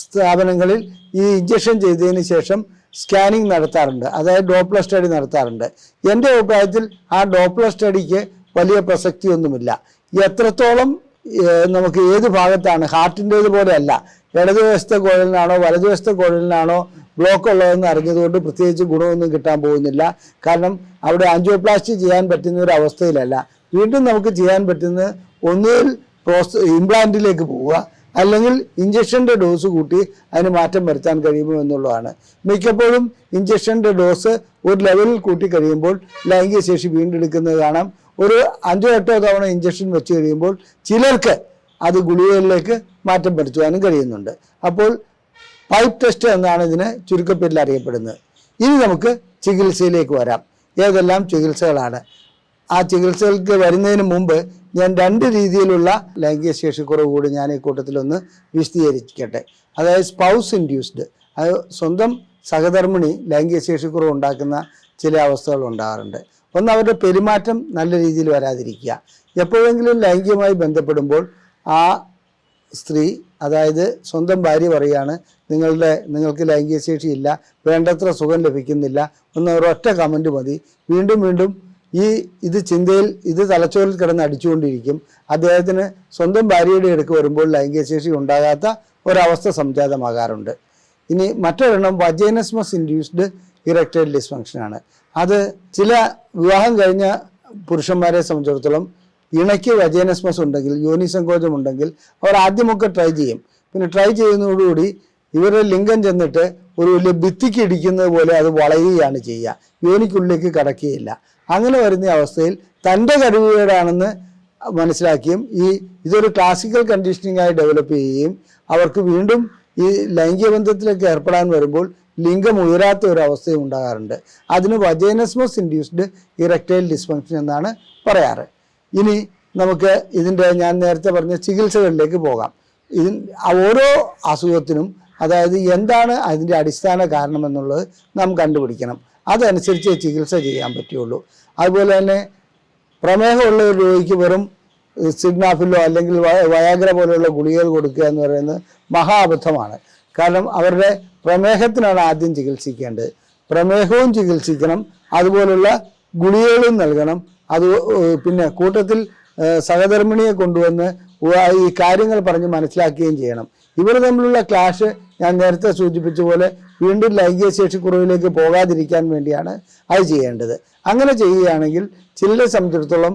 സ്ഥാപനങ്ങളിൽ ഈ ഇഞ്ചക്ഷൻ ചെയ്തതിന് ശേഷം സ്കാനിങ് നടത്താറുണ്ട്, അതായത് ഡോപ്ലർ സ്റ്റഡി നടത്താറുണ്ട്. എൻ്റെ അഭിപ്രായത്തിൽ ആ ഡോപ്ലർ സ്റ്റഡിക്ക് വലിയ പ്രസക്തിയൊന്നുമില്ല. എത്രത്തോളം നമുക്ക് ഏത് ഭാഗത്താണ്, ഹാർട്ടിൻ്റേത് പോലെയല്ല, ഇടതുവശത്തെ കുഴലിനാണോ വലതുവശത്തെ കുഴലിനാണോ ബ്ലോക്ക് ഉള്ളതെന്ന് അറിഞ്ഞതുകൊണ്ട് പ്രത്യേകിച്ച് ഗുണമൊന്നും കിട്ടാൻ പോകുന്നില്ല. കാരണം അവിടെ ആൻജിയോപ്ലാസ്റ്റി ചെയ്യാൻ പറ്റുന്ന ഒരു അവസ്ഥയിലല്ല. വീണ്ടും നമുക്ക് ചെയ്യാൻ പറ്റുന്നത് ഒന്നുകിൽ ഇംപ്ലാന്റിലേക്ക് പോവുക, അല്ലെങ്കിൽ ഇഞ്ചക്ഷൻ്റെ ഡോസ് കൂട്ടി അതിന് മാറ്റം വരുത്താൻ കഴിയുമോ എന്നുള്ളതാണ്. മിക്കപ്പോഴും ഇഞ്ചക്ഷൻ്റെ ഡോസ് ഒരു ലെവലിൽ കൂട്ടി കഴിയുമ്പോൾ ലൈംഗിക ശേഷി വീണ്ടെടുക്കുന്നത് കാണാം. ഒരു 5-8 തവണ ഇഞ്ചക്ഷൻ വെച്ച് കഴിയുമ്പോൾ ചിലർക്ക് അത് ഗുളികകളിലേക്ക് മാറ്റം വരുത്തുവാനും കഴിയുന്നുണ്ട്. അപ്പോൾ പൈപ്പ് ടെസ്റ്റ് എന്നാണ് ഇതിന് ചുരുക്കപ്പേരിൽ അറിയപ്പെടുന്നത്. ഇനി നമുക്ക് ചികിത്സയിലേക്ക് വരാം. ഏതെല്ലാം ചികിത്സകളാണ്? ആ ചികിത്സകൾക്ക് വരുന്നതിന് മുമ്പ് ഞാൻ 2 രീതിയിലുള്ള ലൈംഗിക ശേഷിക്കുറവ് കൂടി ഞാൻ ഈ കൂട്ടത്തിലൊന്ന് വിശദീകരിക്കട്ടെ. അതായത് സ്പൗസ് ഇൻഡ്യൂസ്ഡ്, അത് സ്വന്തം സഹധർമ്മിണി ലൈംഗിക ശേഷിക്കുറവ് ഉണ്ടാക്കുന്ന ചില അവസ്ഥകൾ ഉണ്ടാകാറുണ്ട്. ഒന്ന്, അവരുടെ പെരുമാറ്റം നല്ല രീതിയിൽ വരാതിരിക്കുക. എപ്പോഴെങ്കിലും ലൈംഗികമായി ബന്ധപ്പെടുമ്പോൾ ആ സ്ത്രീ, അതായത് സ്വന്തം ഭാര്യ പറയുകയാണ് നിങ്ങൾക്ക് ലൈംഗിക ശേഷിയില്ല, വേണ്ടത്ര സുഖം ലഭിക്കുന്നില്ല, ഒരൊറ്റ കമൻറ്റ് മതി, വീണ്ടും വീണ്ടും ഇത് ചിന്തയിൽ തലച്ചോറിൽ കിടന്ന് അടിച്ചുകൊണ്ടിരിക്കും. അദ്ദേഹത്തിന് സ്വന്തം ഭാര്യയുടെ അടുക്ക് വരുമ്പോൾ ലൈംഗിക ശേഷി ഉണ്ടാകാത്ത ഒരവസ്ഥ സംജാതമാകാറുണ്ട്. ഇനി മറ്റൊരെണ്ണം വജൈനസ്മസ് ഇൻഡ്യൂസ്ഡ് ഇറക്ടൈൽ ഡിസ്ഫങ്ഷനാണ്. അത് ചില വിവാഹം കഴിഞ്ഞ പുരുഷന്മാരെ സംബന്ധിച്ചിടത്തോളം ഇണയ്ക്ക് വജൈനസ്മസ് ഉണ്ടെങ്കിൽ, യോനിസങ്കോചം ഉണ്ടെങ്കിൽ അവർ ആദ്യമൊക്കെ ട്രൈ ചെയ്യും. പിന്നെ ട്രൈ ചെയ്യുന്നതോടുകൂടി ഇവരുടെ ലിംഗം ചെന്നിട്ട് ഒരു വലിയ ഭിത്തിക്ക് ഇടിക്കുന്നത് പോലെ അത് വളയുകയാണ് ചെയ്യുക, യോനിക്കുള്ളിലേക്ക് കടക്കുകയില്ല. അങ്ങനെ വരുന്ന അവസ്ഥയിൽ തൻ്റെ കഴിവുകേടാണെന്ന് മനസ്സിലാക്കിയും ഇതൊരു ക്ലാസിക്കൽ കണ്ടീഷനിങ് ആയി ഡെവലപ്പ് ചെയ്യുകയും അവർക്ക് വീണ്ടും ഈ ലൈംഗിക ബന്ധത്തിലേക്ക് ഏർപ്പെടാൻ വരുമ്പോൾ ലിംഗം ഉയരാത്ത ഒരു അവസ്ഥയും ഉണ്ടാകാറുണ്ട്. അതിന് വജൈനസ്മസ് ഇൻഡ്യൂസ്ഡ് ഇറക്ടൈൽ ഡിസ്ഫങ്ഷൻ എന്നാണ് പറയാറ്. ഇനി നമുക്ക് ഞാൻ നേരത്തെ പറഞ്ഞ ചികിത്സകളിലേക്ക് പോകാം. ഓരോ അസുഖത്തിനും അതായത് എന്താണ് അതിൻ്റെ അടിസ്ഥാന കാരണം എന്നുള്ളത് നാം കണ്ടുപിടിക്കണം. അതനുസരിച്ച് ചികിത്സ ചെയ്യാൻ പറ്റുള്ളൂ. അതുപോലെ തന്നെ പ്രമേഹമുള്ള ഒരു രോഗിക്ക് വെറും സിഗ്നാഫിലോ അല്ലെങ്കിൽ വയാഗ്ര പോലെയുള്ള ഗുളികകൾ കൊടുക്കുക എന്ന് പറയുന്നത് മഹാ അബദ്ധമാണ്. കാരണം അവരുടെ പ്രമേഹത്തിനാണ് ആദ്യം ചികിത്സിക്കേണ്ടത്. പ്രമേഹവും ചികിത്സിക്കണം, അതുപോലുള്ള ഗുളികകളും നൽകണം. പിന്നെ കൂട്ടത്തിൽ സഹധർമ്മിണിയെ കൊണ്ടുവന്ന് ഈ കാര്യങ്ങൾ പറഞ്ഞ് മനസ്സിലാക്കുകയും ചെയ്യണം. ഇവർ തമ്മിലുള്ള ക്ലാഷ് ഞാൻ നേരത്തെ സൂചിപ്പിച്ച പോലെ വീണ്ടും ലൈംഗിക ശേഷിക്കുറവിലേക്ക് പോകാതിരിക്കാൻ വേണ്ടിയാണ് അത് ചെയ്യേണ്ടത്. അങ്ങനെ ചെയ്യുകയാണെങ്കിൽ ചിലരെ സംബന്ധിച്ചിടത്തോളം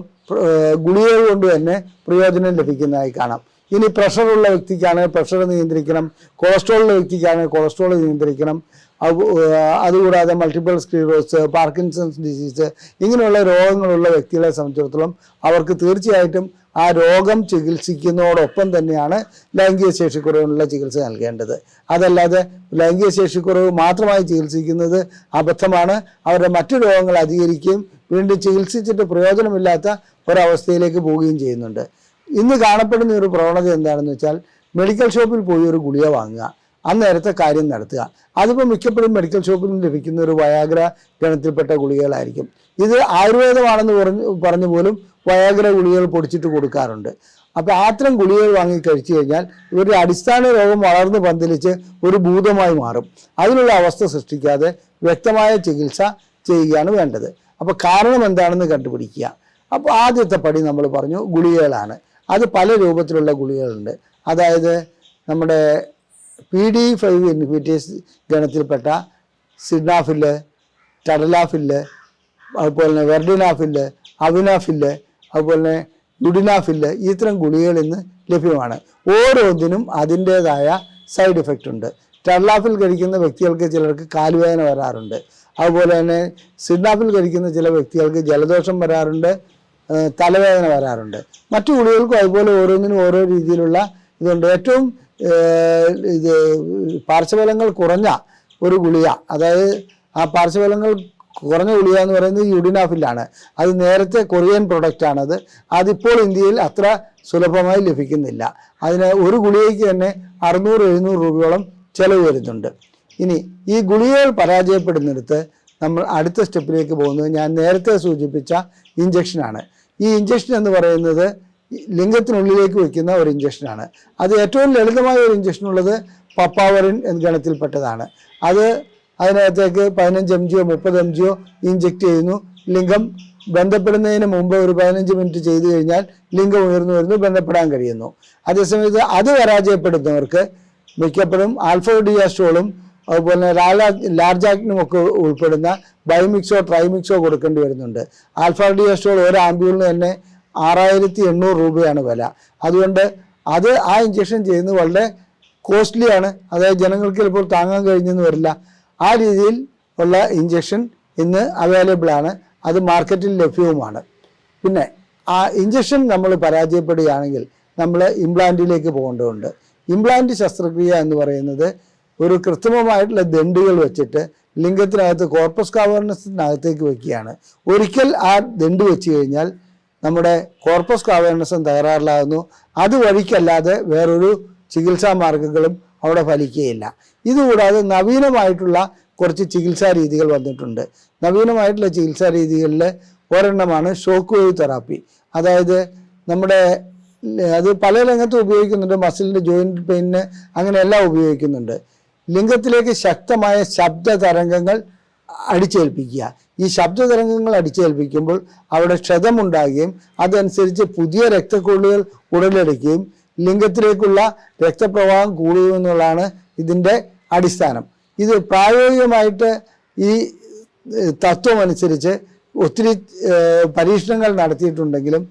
ഗുളികകൾ കൊണ്ട് തന്നെ പ്രയോജനം ലഭിക്കുന്നതായി കാണാം. ഇനി പ്രഷറുള്ള വ്യക്തിക്കാണ് പ്രഷർ നിയന്ത്രിക്കണം, കൊളസ്ട്രോളുള്ള വ്യക്തിക്കാണ് കൊളസ്ട്രോൾ നിയന്ത്രിക്കണം. അതുകൂടാതെ മൾട്ടിപ്പിൾ സ്ക്ലീറോസിസ്, പാർക്കിൻസൺസ് ഡിസീസ്, ഇങ്ങനെയുള്ള രോഗങ്ങളുള്ള വ്യക്തികളെ സംബന്ധിച്ചിടത്തോളം അവർക്ക് തീർച്ചയായിട്ടും ആ രോഗം ചികിത്സിക്കുന്നതോടൊപ്പം തന്നെയാണ് ലൈംഗിക ശേഷിക്കുറവിനുള്ള ചികിത്സ നൽകേണ്ടത്. അതല്ലാതെ ലൈംഗിക ശേഷിക്കുറവ് മാത്രമായി ചികിത്സിക്കുന്നത് അബദ്ധമാണ്. അവരുടെ മറ്റു രോഗങ്ങൾ അധികരിക്കുകയും വീണ്ടും ചികിത്സിച്ചിട്ട് പ്രയോജനമില്ലാത്ത ഒരവസ്ഥയിലേക്ക് പോവുകയും ചെയ്യുന്നുണ്ട്. ഇന്ന് കാണപ്പെടുന്ന ഒരു പ്രവണത എന്താണെന്ന് വെച്ചാൽ മെഡിക്കൽ ഷോപ്പിൽ പോയി ഒരു ഗുളിക വാങ്ങുക, അന്നേരത്തെ കാര്യം നടത്തുക. അതിപ്പോൾ മിക്കപ്പോഴും മെഡിക്കൽ ഷോപ്പിൽ ലഭിക്കുന്ന ഒരു വയാഗ്ര ഗണത്തിൽപ്പെട്ട ഗുളികകളായിരിക്കും. ഇത് ആയുർവേദമാണെന്ന് പറഞ്ഞു പോലും വയാഗ്ര ഗുളികകൾ പൊടിച്ചിട്ട് കൊടുക്കാറുണ്ട്. അപ്പോൾ അത്തരം ഗുളികകൾ വാങ്ങി കഴിച്ചു കഴിഞ്ഞാൽ ഇവരുടെ അടിസ്ഥാന രോഗം വളർന്ന് പന്തലിച്ച് ഒരു ഭൂതമായി മാറും. അതിനുള്ള അവസ്ഥ സൃഷ്ടിക്കാതെ വ്യക്തമായ ചികിത്സ ചെയ്യുകയാണ് വേണ്ടത്. അപ്പോൾ കാരണം എന്താണെന്ന് കണ്ടുപിടിക്കുക. അപ്പോൾ ആദ്യത്തെ പടി നമ്മൾ പറഞ്ഞു ഗുളികകളാണ്. അത് പല രൂപത്തിലുള്ള ഗുളികകളുണ്ട്. അതായത് നമ്മുടെ PD5 ഇൻഹിബിറ്റേഴ്സ് ഗണത്തിൽപ്പെട്ട സിഡ്നാഫില്, ടഡലാഫില്, അതുപോലെ തന്നെ വെർഡിനാഫില്, അവിനാഫില്, അതുപോലെ തന്നെ യുഡിനാഫില്, ഇത്തരം ഗുളികകൾ ഇന്ന് ലഭ്യമാണ്. ഓരോന്നിനും അതിൻ്റേതായ സൈഡ് ഇഫക്റ്റ് ഉണ്ട്. ടഡലാഫിൽ കഴിക്കുന്ന വ്യക്തികൾക്ക് ചിലർക്ക് കാലുവേദന വരാറുണ്ട്. അതുപോലെ തന്നെ സിഡ്നാഫിൽ കഴിക്കുന്ന ചില വ്യക്തികൾക്ക് ജലദോഷം വരാറുണ്ട്, തലവേദന വരാറുണ്ട്. മറ്റു ഗുളികൾക്കും അതുപോലെ ഓരോന്നിനും ഓരോ രീതിയിലുള്ള ഇതുണ്ട്. ഏറ്റവും പാർശ്വഫലങ്ങൾ കുറഞ്ഞ ഒരു ഗുളിക, അതായത് ആ പാർശ്വഫലങ്ങൾ കുറഞ്ഞ ഗുളിക എന്ന് പറയുന്നത് യുഡിനാഫിലാണ്. അത് നേരത്തെ കൊറിയൻ പ്രൊഡക്റ്റാണത്. അതിപ്പോൾ ഇന്ത്യയിൽ അത്ര സുലഭമായി ലഭിക്കുന്നില്ല. അതിന് ഒരു ഗുളികയ്ക്ക് തന്നെ 600-700 രൂപയോളം ചിലവ് വരുന്നുണ്ട്. ഇനി ഈ ഗുളികകൾ പരാജയപ്പെടുന്നിടത്ത് നമ്മൾ അടുത്ത സ്റ്റെപ്പിലേക്ക് പോകുന്നത് ഞാൻ നേരത്തെ സൂചിപ്പിച്ച ഇഞ്ചക്ഷനാണ്. ഈ ഇഞ്ചക്ഷൻ എന്ന് പറയുന്നത് ലിംഗത്തിനുള്ളിലേക്ക് വയ്ക്കുന്ന ഒരു ഇഞ്ചക്ഷനാണ്. അത് ഏറ്റവും ലളിതമായ ഒരു ഇഞ്ചക്ഷൻ ഉള്ളത് പപ്പാവറിൻ എന്ന ഗണത്തിൽപ്പെട്ടതാണ്. അതിനകത്തേക്ക് 15 mg 30 mg ഇഞ്ചെക്ട് ചെയ്യുന്നു. ലിംഗം ബന്ധപ്പെടുന്നതിന് മുമ്പ് ഒരു 15 മിനിറ്റ് ചെയ്തു കഴിഞ്ഞാൽ ലിംഗം ഉയർന്നു വരുന്നു, ബന്ധപ്പെടാൻ കഴിയുന്നു. അതേസമയത്ത് അത് പരാജയപ്പെടുന്നവർക്ക് മിക്കപ്പോഴും ആൽഫഡിയാസ്ട്രോളും അതുപോലെ ലാർജാക്ടിനും ഒക്കെ ഉൾപ്പെടുന്ന ബൈമിക്സോ ട്രൈമിക്സോ കൊടുക്കേണ്ടി വരുന്നുണ്ട്. ആൽഫഡിയാസ്ട്രോൾ ഒരു ആംപ്യൂളിന് തന്നെ 6800 രൂപയാണ് വില. അതുകൊണ്ട് ആ ഇഞ്ചക്ഷൻ ചെയ്യുന്നത് വളരെ കോസ്റ്റ്ലിയാണ്. അതായത് ജനങ്ങൾക്ക് ചിലപ്പോൾ താങ്ങാൻ കഴിഞ്ഞെന്ന് വരില്ല. ആ രീതിയിൽ ഉള്ള ഇഞ്ചക്ഷൻ ഇന്ന് അവൈലബിൾ ആണ്. അത് മാർക്കറ്റിൽ ലഭ്യവുമാണ്. പിന്നെ ആ ഇഞ്ചക്ഷൻ നമ്മൾ പരാജയപ്പെടുകയാണെങ്കിൽ നമ്മൾ ഇംപ്ലാന്റിലേക്ക് പോകേണ്ടതുണ്ട്. ഇംപ്ലാന്റ് ശസ്ത്രക്രിയ എന്ന് പറയുന്നത് ഒരു കൃത്രിമമായിട്ടുള്ള ദണ്ടുകൾ വെച്ചിട്ട് ലിംഗത്തിനകത്ത് കോർപ്പസ് കാവേർണസിനകത്തേക്ക് വയ്ക്കുകയാണ്. ഒരിക്കൽ ആ ദണ്ട് വെച്ച് കഴിഞ്ഞാൽ നമ്മുടെ കോർപ്പസ് കാവേർണസം തകരാറിലാകുന്നു. അതുവഴിക്കല്ലാതെ വേറൊരു ചികിത്സാ മാർഗങ്ങളും അവിടെ ഫലിക്കുകയില്ല. ഇതുകൂടാതെ നവീനമായിട്ടുള്ള കുറച്ച് ചികിത്സാ രീതികൾ വന്നിട്ടുണ്ട്. നവീനമായിട്ടുള്ള ചികിത്സാ രീതികളിൽ ഒരെണ്ണമാണ് ഷോക്ക് വേവ് തെറാപ്പി. അതായത് അത് പല രംഗത്തും ഉപയോഗിക്കുന്നുണ്ട്. മസിലിൻ്റെ ജോയിൻറ്റ് പെയിനിന് അങ്ങനെയെല്ലാം ഉപയോഗിക്കുന്നുണ്ട്. ലിംഗത്തിലേക്ക് ശക്തമായ ശബ്ദ തരംഗങ്ങൾ അടിച്ചേൽപ്പിക്കുക. ഈ ശബ്ദ തരംഗങ്ങൾ അടിച്ചേൽപ്പിക്കുമ്പോൾ അവിടെ ക്ഷതമുണ്ടാകുകയും അതനുസരിച്ച് പുതിയ രക്തക്കുഴലുകൾ ഉടലെടുക്കുകയും ലിംഗത്തിലേക്കുള്ള രക്തപ്രവാഹം കൂടുമെന്നുള്ളതാണ് ഇതിൻ്റെ അടിസ്ഥാനം. ഇത് പ്രായോഗികമായിട്ട് ഈ തത്വം അനുസരിച്ച് ഒത്തിരി പരീക്ഷണങ്ങൾ നടത്തിയിട്ടുണ്ടെങ്കിലും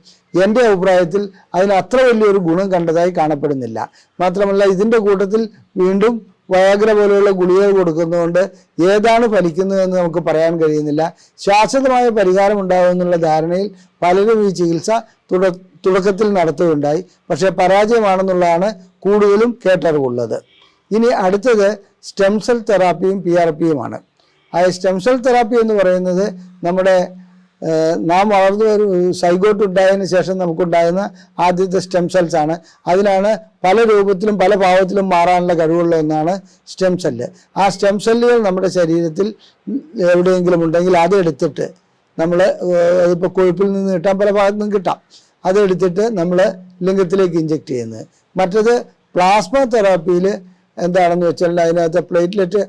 എൻ്റെ അഭിപ്രായത്തിൽ അതിന് അത്ര വലിയൊരു ഗുണം കണ്ടതായി കാണപ്പെടുന്നില്ല. മാത്രമല്ല ഇതിൻ്റെ കൂട്ടത്തിൽ വീണ്ടും വയാഗ്ര പോലെയുള്ള ഗുളികകൾ കൊടുക്കുന്നതുകൊണ്ട് ഏതാണ് ഫലിക്കുന്നതെന്ന് നമുക്ക് പറയാൻ കഴിയുന്നില്ല. ശാശ്വതമായ പരിഹാരം ഉണ്ടാകുമെന്നുള്ള ധാരണയിൽ പലരും ഈ ചികിത്സ തുടക്കത്തിൽ നടത്തുകയുണ്ടായി. പക്ഷേ പരാജയമാണെന്നുള്ളതാണ് കൂടുതലും കേട്ടറിവുള്ളത്. ഇനി അടുത്തത് സ്റ്റെം സെൽ തെറാപ്പിയും PRPയുമാണ്. ആ സ്റ്റെം സെൽ തെറാപ്പി എന്ന് പറയുന്നത് നാം വളർന്നു സൈഗോട്ട് ഉണ്ടായതിനു ശേഷം നമുക്കുണ്ടാകുന്ന ആദ്യത്തെ സ്റ്റെം സെൽസ് ആണ്. അതിനാണ് പല രൂപത്തിലും പല ഭാവത്തിലും മാറാനുള്ള കഴിവുള്ള ഒന്നാണ് സ്റ്റെം സെല്ല്. ആ സ്റ്റെം സെല്ലുകൾ നമ്മുടെ ശരീരത്തിൽ എവിടെയെങ്കിലും ഉണ്ടെങ്കിൽ അതെടുത്തിട്ട് അതിപ്പോൾ കൊഴുപ്പിൽ നിന്ന് കിട്ടാം, പല ഭാഗത്തു നിന്നും കിട്ടാം. അതെടുത്തിട്ട് നമ്മൾ ലിംഗത്തിലേക്ക് ഇഞ്ചെക്ട് ചെയ്യുന്നത്. മറ്റത് പ്ലാസ്മ തെറാപ്പിയിൽ എന്താണെന്ന് വെച്ചാൽ അതിനകത്ത് പ്ലേറ്റ്ലെറ്റ്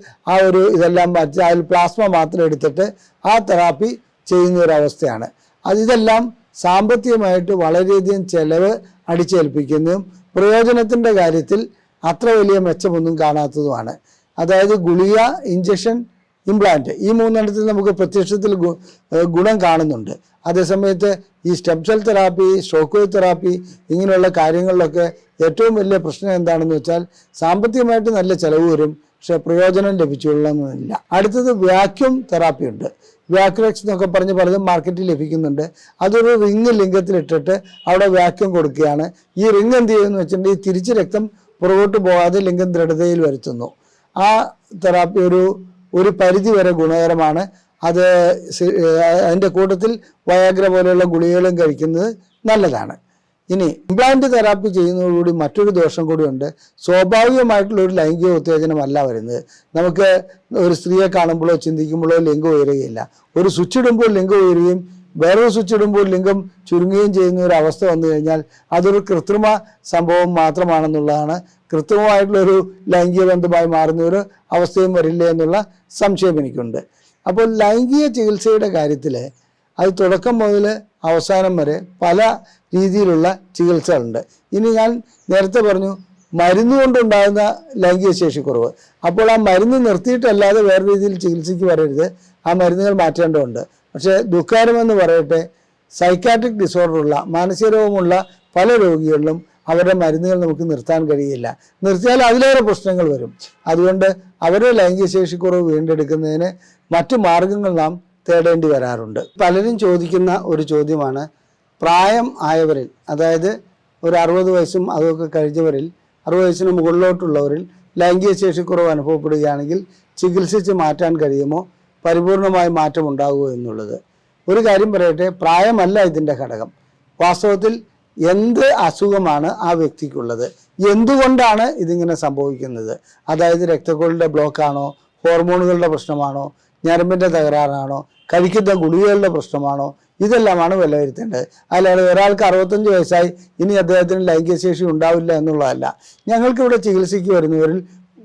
ഇതെല്ലാം മാറ്റി അതിൽ പ്ലാസ്മ മാത്രം എടുത്തിട്ട് ആ തെറാപ്പി ചെയ്യുന്ന ഒരവസ്ഥയാണ്. ഇതെല്ലാം സാമ്പത്തികമായിട്ട് വളരെയധികം ചെലവ് അടിച്ചേൽപ്പിക്കുന്നതും പ്രയോജനത്തിൻ്റെ കാര്യത്തിൽ അത്ര വലിയ മെച്ചമൊന്നും കാണാത്തതുമാണ്. അതായത് ഗുളിക, ഇഞ്ചക്ഷൻ, ഇംപ്ലാന്റ്, ഈ മൂന്നെണ്ണത്തിൽ നമുക്ക് പ്രത്യക്ഷത്തിൽ ഗുണം കാണുന്നുണ്ട്. അതേസമയത്ത് ഈ stem cell therapy, shock wave therapy ഇങ്ങനെയുള്ള കാര്യങ്ങളിലൊക്കെ ഏറ്റവും വലിയ പ്രശ്നം എന്താണെന്ന് വെച്ചാൽ സാമ്പത്തികമായിട്ട് നല്ല ചിലവ് വരും, പക്ഷെ പ്രയോജനം ലഭിച്ചുകൊള്ളണമെന്നില്ല. അടുത്തത് വാക്യൂം തെറാപ്പി ഉണ്ട്. വാക്യൂറെക്സ് എന്നൊക്കെ പറഞ്ഞ് പലതും മാർക്കറ്റിൽ ലഭിക്കുന്നുണ്ട്. അതൊരു റിങ് ലിംഗത്തിലിട്ടിട്ട് അവിടെ വാക്യൂം കൊടുക്കുകയാണ്. ഈ റിങ് എന്ത് ചെയ്യുമെന്ന് വെച്ചിട്ടുണ്ടെങ്കിൽ തിരിച്ച് രക്തം പുറകോട്ട് പോകാതെ ലിംഗം ദൃഢതയിൽ വരുത്തുന്നു. ആ തെറാപ്പി ഒരു പരിധി വരെ ഗുണകരമാണ്. അതിൻ്റെ കൂട്ടത്തിൽ വയാഗ്ര പോലെയുള്ള ഗുളികകളും കഴിക്കുന്നത് നല്ലതാണ്. ഇനി ഇംപ്ലാന്റ് തെറാപ്പി ചെയ്യുന്നതോടുകൂടി മറ്റൊരു ദോഷം കൂടിയുണ്ട്. സ്വാഭാവികമായിട്ടുള്ള ഒരു ലൈംഗിക ഉത്തേജനമല്ല വരുന്നത്. നമുക്ക് ഒരു സ്ത്രീയെ കാണുമ്പോഴോ ചിന്തിക്കുമ്പോഴോ ലിംഗം ഉയരുകയില്ല. ഒരു സ്വിച്ച് ഇടുമ്പോൾ ലിംഗം ഉയരുകയും വേറൊരു സ്വിച്ച് ഇടുമ്പോൾ ലിംഗം ചുരുങ്ങുകയും ചെയ്യുന്ന ഒരു അവസ്ഥ വന്നു കഴിഞ്ഞാൽ അതൊരു കൃത്രിമ സംഭവം മാത്രമാണെന്നുള്ളതാണ്. കൃത്രിമമായിട്ടുള്ളൊരു ലൈംഗിക ബന്ധമായി മാറുന്ന ഒരു അവസ്ഥയും വരില്ല എന്നുള്ള സംശയം എനിക്കുണ്ട്. അപ്പോൾ ലൈംഗിക ചികിത്സയുടെ കാര്യത്തിൽ അത് തുടക്കം മുതൽ അവസാനം വരെ പല രീതിയിലുള്ള ചികിത്സകളുണ്ട്. ഇനി ഞാൻ നേരത്തെ പറഞ്ഞു മരുന്ന് കൊണ്ടുണ്ടാകുന്ന ലൈംഗിക ശേഷിക്കുറവ്. അപ്പോൾ ആ മരുന്ന് നിർത്തിയിട്ടല്ലാതെ വേറെ രീതിയിൽ ചികിത്സയ്ക്ക് വരരുത്, ആ മരുന്നുകൾ മാറ്റേണ്ടതുണ്ട്. പക്ഷേ ദുഃഖകരമെന്ന് പറയട്ടെ, സൈക്കാട്രിക് ഡിസോർഡറുള്ള മാനസിക രോഗമുള്ള പല രോഗികളിലും അവരുടെ മരുന്നുകൾ നമുക്ക് നിർത്താൻ കഴിയില്ല. നിർത്തിയാൽ അതിലേറെ പ്രശ്നങ്ങൾ വരും. അതുകൊണ്ട് അവരുടെ ലൈംഗിക ശേഷിക്കുറവ് വീണ്ടെടുക്കുന്നതിന് മറ്റു മാർഗങ്ങൾ നാം തേടേണ്ടി വരാറുണ്ട്. പലരും ചോദിക്കുന്ന ഒരു ചോദ്യമാണ്, പ്രായം ആയവരിൽ, അതായത് ഒരു 60 വയസ്സും അതൊക്കെ കഴിഞ്ഞവരിൽ, 60 വയസ്സിന് മുകളിലോട്ടുള്ളവരിൽ ലൈംഗിക ശേഷിക്കുറവ് അനുഭവപ്പെടുകയാണെങ്കിൽ ചികിത്സിച്ച് മാറ്റാൻ കഴിയുമോ? പരിപൂർണമായി മാറ്റം ഉണ്ടാകുമോ എന്നുള്ളത്. ഒരു കാര്യം പറയട്ടെ, പ്രായമല്ല ഇതിൻ്റെ ഘടകം. വാസ്തവത്തിൽ എന്ത് അസുഖമാണ് ആ വ്യക്തിക്കുള്ളത്, എന്തുകൊണ്ടാണ് ഇതിങ്ങനെ സംഭവിക്കുന്നത്, അതായത് രക്തക്കുഴലിൻ്റെ ബ്ലോക്കാണോ, ഹോർമോണുകളുടെ പ്രശ്നമാണോ, ഞരമ്പിൻ്റെ തകരാറാണോ, കഴിക്കുന്ന ഗുളികകളുടെ പ്രശ്നമാണോ, ഇതെല്ലാമാണ് വിലയിരുത്തേണ്ടത്. അല്ലാതെ ഒരാൾക്ക് 65 വയസ്സായി ഇനി അദ്ദേഹത്തിന് ലൈംഗിക ശേഷി ഉണ്ടാവില്ല എന്നുള്ളതല്ല. ഞങ്ങൾക്കിവിടെ ചികിത്സയ്ക്ക് വരുന്നവരിൽ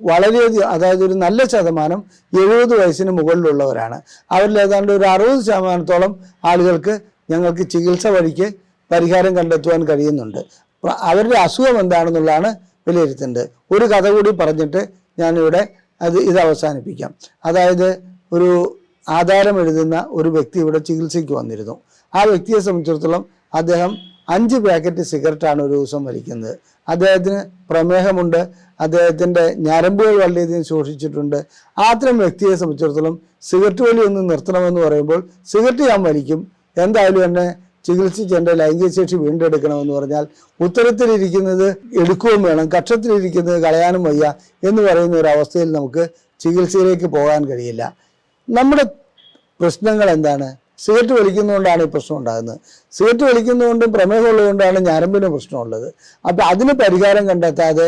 വളരെയധികം, അതായത് ഒരു നല്ല ശതമാനം 70 വയസ്സിന് മുകളിലുള്ളവരാണ്. അവരിൽ ഏതാണ്ട് ഒരു 60% ആളുകൾക്ക് ഞങ്ങൾക്ക് ചികിത്സ വഴിക്ക് പരിഹാരം കണ്ടെത്തുവാൻ കഴിയുന്നുണ്ട്. അവരുടെ അസുഖം എന്താണെന്നുള്ളതാണ് വിലയിരുത്തേണ്ടത്. ഒരു കഥ കൂടി പറഞ്ഞിട്ട് ഞാനിവിടെ ഇത് അവസാനിപ്പിക്കാം. അതായത് ഒരു ആധാരം എഴുതുന്ന ഒരു വ്യക്തി ഇവിടെ ചികിത്സയ്ക്ക് വന്നിരുന്നു. ആ വ്യക്തിയെ സംബന്ധിച്ചിടത്തോളം അദ്ദേഹം 5 പാക്കറ്റ് സിഗരറ്റാണ് ഒരു ദിവസം വലിക്കുന്നത്. അദ്ദേഹത്തിന് പ്രമേഹമുണ്ട്, അദ്ദേഹത്തിൻ്റെ ഞരമ്പുകൾ വളരെയധികം ശോഷിച്ചിട്ടുണ്ട്. അത്തരം വ്യക്തിയെ സംബന്ധിച്ചിടത്തോളം സിഗരറ്റ് വലി ഒന്ന് നിർത്തണമെന്ന് പറയുമ്പോൾ സിഗരറ്റ് ഞാൻ വലിക്കും, എന്തായാലും എന്നെ ചികിത്സിച്ച് എൻ്റെ ലൈംഗിക ശേഷി വീണ്ടെടുക്കണമെന്ന് പറഞ്ഞാൽ ഉത്തരത്തിലിരിക്കുന്നത് എടുക്കുകയും വേണം, കക്ഷത്തിലിരിക്കുന്നത് കളയാനും വയ്യ എന്ന് പറയുന്ന ഒരു അവസ്ഥയിൽ നമുക്ക് ചികിത്സയിലേക്ക് പോകാൻ കഴിയില്ല. നമ്മുടെ പ്രശ്നങ്ങൾ എന്താണ്? സിഗരറ്റ് വലിക്കുന്നതുകൊണ്ടാണ് ഈ പ്രശ്നം ഉണ്ടാകുന്നത്. സിഗരറ്റ് വലിക്കുന്നതുകൊണ്ടും പ്രമേഹമുള്ളതുകൊണ്ടാണ് ഞരമ്പിന് പ്രശ്നമുള്ളത്. അപ്പം അതിന് പരിഹാരം കണ്ടെത്താതെ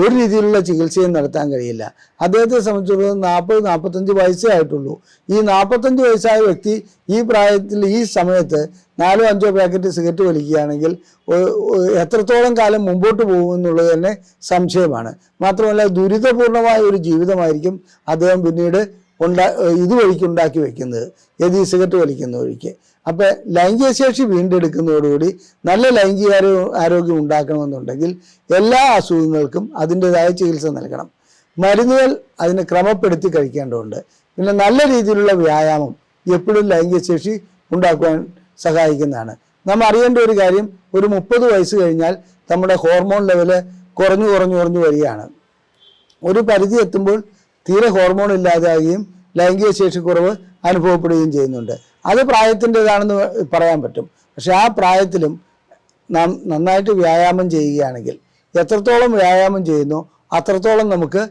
ഒരു രീതിയിലുള്ള ചികിത്സയും നടത്താൻ കഴിയില്ല. അദ്ദേഹത്തെ സംബന്ധിച്ചിടത്തോളം 40-45 വയസ്സേ ആയിട്ടുള്ളൂ. ഈ 45 വയസ്സായ വ്യക്തി ഈ പ്രായത്തിൽ ഈ സമയത്ത് 4-5 പാക്കറ്റ് സിഗരറ്റ് വലിക്കുകയാണെങ്കിൽ എത്രത്തോളം കാലം മുമ്പോട്ട് പോകുമെന്നുള്ളത് തന്നെ സംശയമാണ്. മാത്രമല്ല ദുരിതപൂർണമായ ഒരു ജീവിതമായിരിക്കും അദ്ദേഹം പിന്നീട് ഇതുവഴിക്ക് ഉണ്ടാക്കി വെക്കുന്നത്, ഈ സിഗരറ്റ് വലിക്കുന്ന വഴിക്ക്. അപ്പം ലൈംഗിക ശേഷി വീണ്ടെടുക്കുന്നതോടുകൂടി നല്ല ലൈംഗിക ആരോഗ്യം ഉണ്ടാക്കണമെന്നുണ്ടെങ്കിൽ എല്ലാ അസുഖങ്ങൾക്കും അതിൻ്റെതായ ചികിത്സ നൽകണം. മരുന്നുകൾ അതിനെ ക്രമപ്പെടുത്തി കഴിക്കേണ്ടതുണ്ട്. പിന്നെ നല്ല രീതിയിലുള്ള വ്യായാമം എപ്പോഴും ലൈംഗിക ശേഷി ഉണ്ടാക്കുവാൻ സഹായിക്കുന്നതാണ്. നാം അറിയേണ്ട ഒരു കാര്യം, ഒരു 30 വയസ്സ് കഴിഞ്ഞാൽ നമ്മുടെ ഹോർമോൺ ലെവല് കുറഞ്ഞു വരികയാണ്. ഒരു പരിധി എത്തുമ്പോൾ തീരെ ഹോർമോൺ ഇല്ലാതാകുകയും ലൈംഗിക ശേഷിക്കുറവ് അനുഭവപ്പെടുകയും ചെയ്യുന്നുണ്ട്. അത് പ്രായത്തിൻ്റെതാണെന്ന് പറയാൻ പറ്റും. പക്ഷെ ആ പ്രായത്തിലും നാം നന്നായിട്ട് വ്യായാമം ചെയ്യുകയാണെങ്കിൽ, എത്രത്തോളം വ്യായാമം ചെയ്യുന്നോ അത്രത്തോളം നമുക്ക്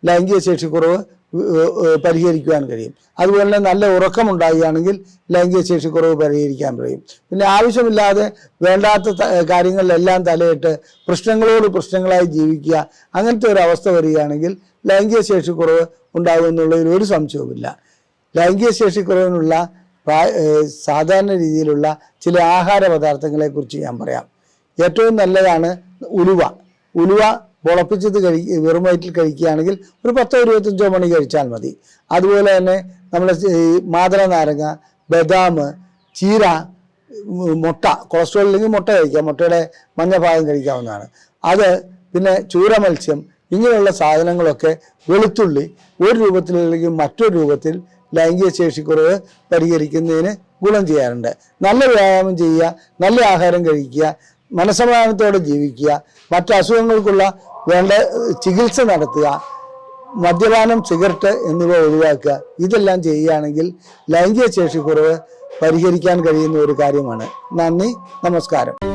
ലൈംഗിക ശേഷിക്കുറവ് പരിഹരിക്കുവാൻ കഴിയും. അതുപോലെ തന്നെ നല്ല ഉറക്കമുണ്ടാകുകയാണെങ്കിൽ ലൈംഗിക ശേഷിക്കുറവ് പരിഹരിക്കാൻ കഴിയും. പിന്നെ ആവശ്യമില്ലാതെ വേണ്ടാത്ത കാര്യങ്ങളിലെല്ലാം തലയിട്ട് പ്രശ്നങ്ങളായി ജീവിക്കുക, അങ്ങനത്തെ ഒരു അവസ്ഥ വരികയാണെങ്കിൽ ലൈംഗിക ശേഷിക്കുറവ് ഉണ്ടാകുമെന്നുള്ളതിൽ ഒരു സംശയവുമില്ല. ലൈംഗിക ശേഷിക്കുറവിനുള്ള സാധാരണ രീതിയിലുള്ള ചില ആഹാര പദാർത്ഥങ്ങളെക്കുറിച്ച് ഞാൻ പറയാം. ഏറ്റവും നല്ലതാണ് ഉലുവ മുളപ്പിച്ചത് വെറും വയറ്റിൽ കഴിക്കുകയാണെങ്കിൽ ഒരു 10-25 മണി കഴിച്ചാൽ മതി. അതുപോലെ തന്നെ നമ്മൾ മാതള നാരങ്ങ, ബദാം, ചീര, മുട്ട, കൊളസ്ട്രോൾ ഇല്ലെങ്കിൽ മുട്ട കഴിക്കാം, മുട്ടയുടെ മഞ്ഞ ഭാഗം കഴിക്കാവുന്നതാണ്. അത് പിന്നെ ചൂര മത്സ്യം, ഇങ്ങനെയുള്ള സാധനങ്ങളൊക്കെ വെളുത്തുള്ളി ഒരു രൂപത്തിലല്ലെങ്കിൽ മറ്റൊരു രൂപത്തിൽ ലൈംഗിക ശേഷിക്കുറവ് പരിഹരിക്കുന്നതിന് ഗുണം ചെയ്യാറുണ്ട്. നല്ല വ്യായാമം ചെയ്യുക, നല്ല ആഹാരം കഴിക്കുക, മനസ്സമാധാനത്തോടെ ജീവിക്കുക, മറ്റ് അസുഖങ്ങൾക്കുള്ള വേണ്ട ചികിത്സ നടത്തുക, മദ്യപാനം, സിഗരറ്റ് എന്നിവ ഒഴിവാക്കുക. ഇതെല്ലാം ചെയ്യുകയാണെങ്കിൽ ലൈംഗിക ശേഷിക്കുറവ് പരിഹരിക്കാൻ കഴിയുന്ന ഒരു കാര്യമാണ്. നന്ദി, നമസ്കാരം.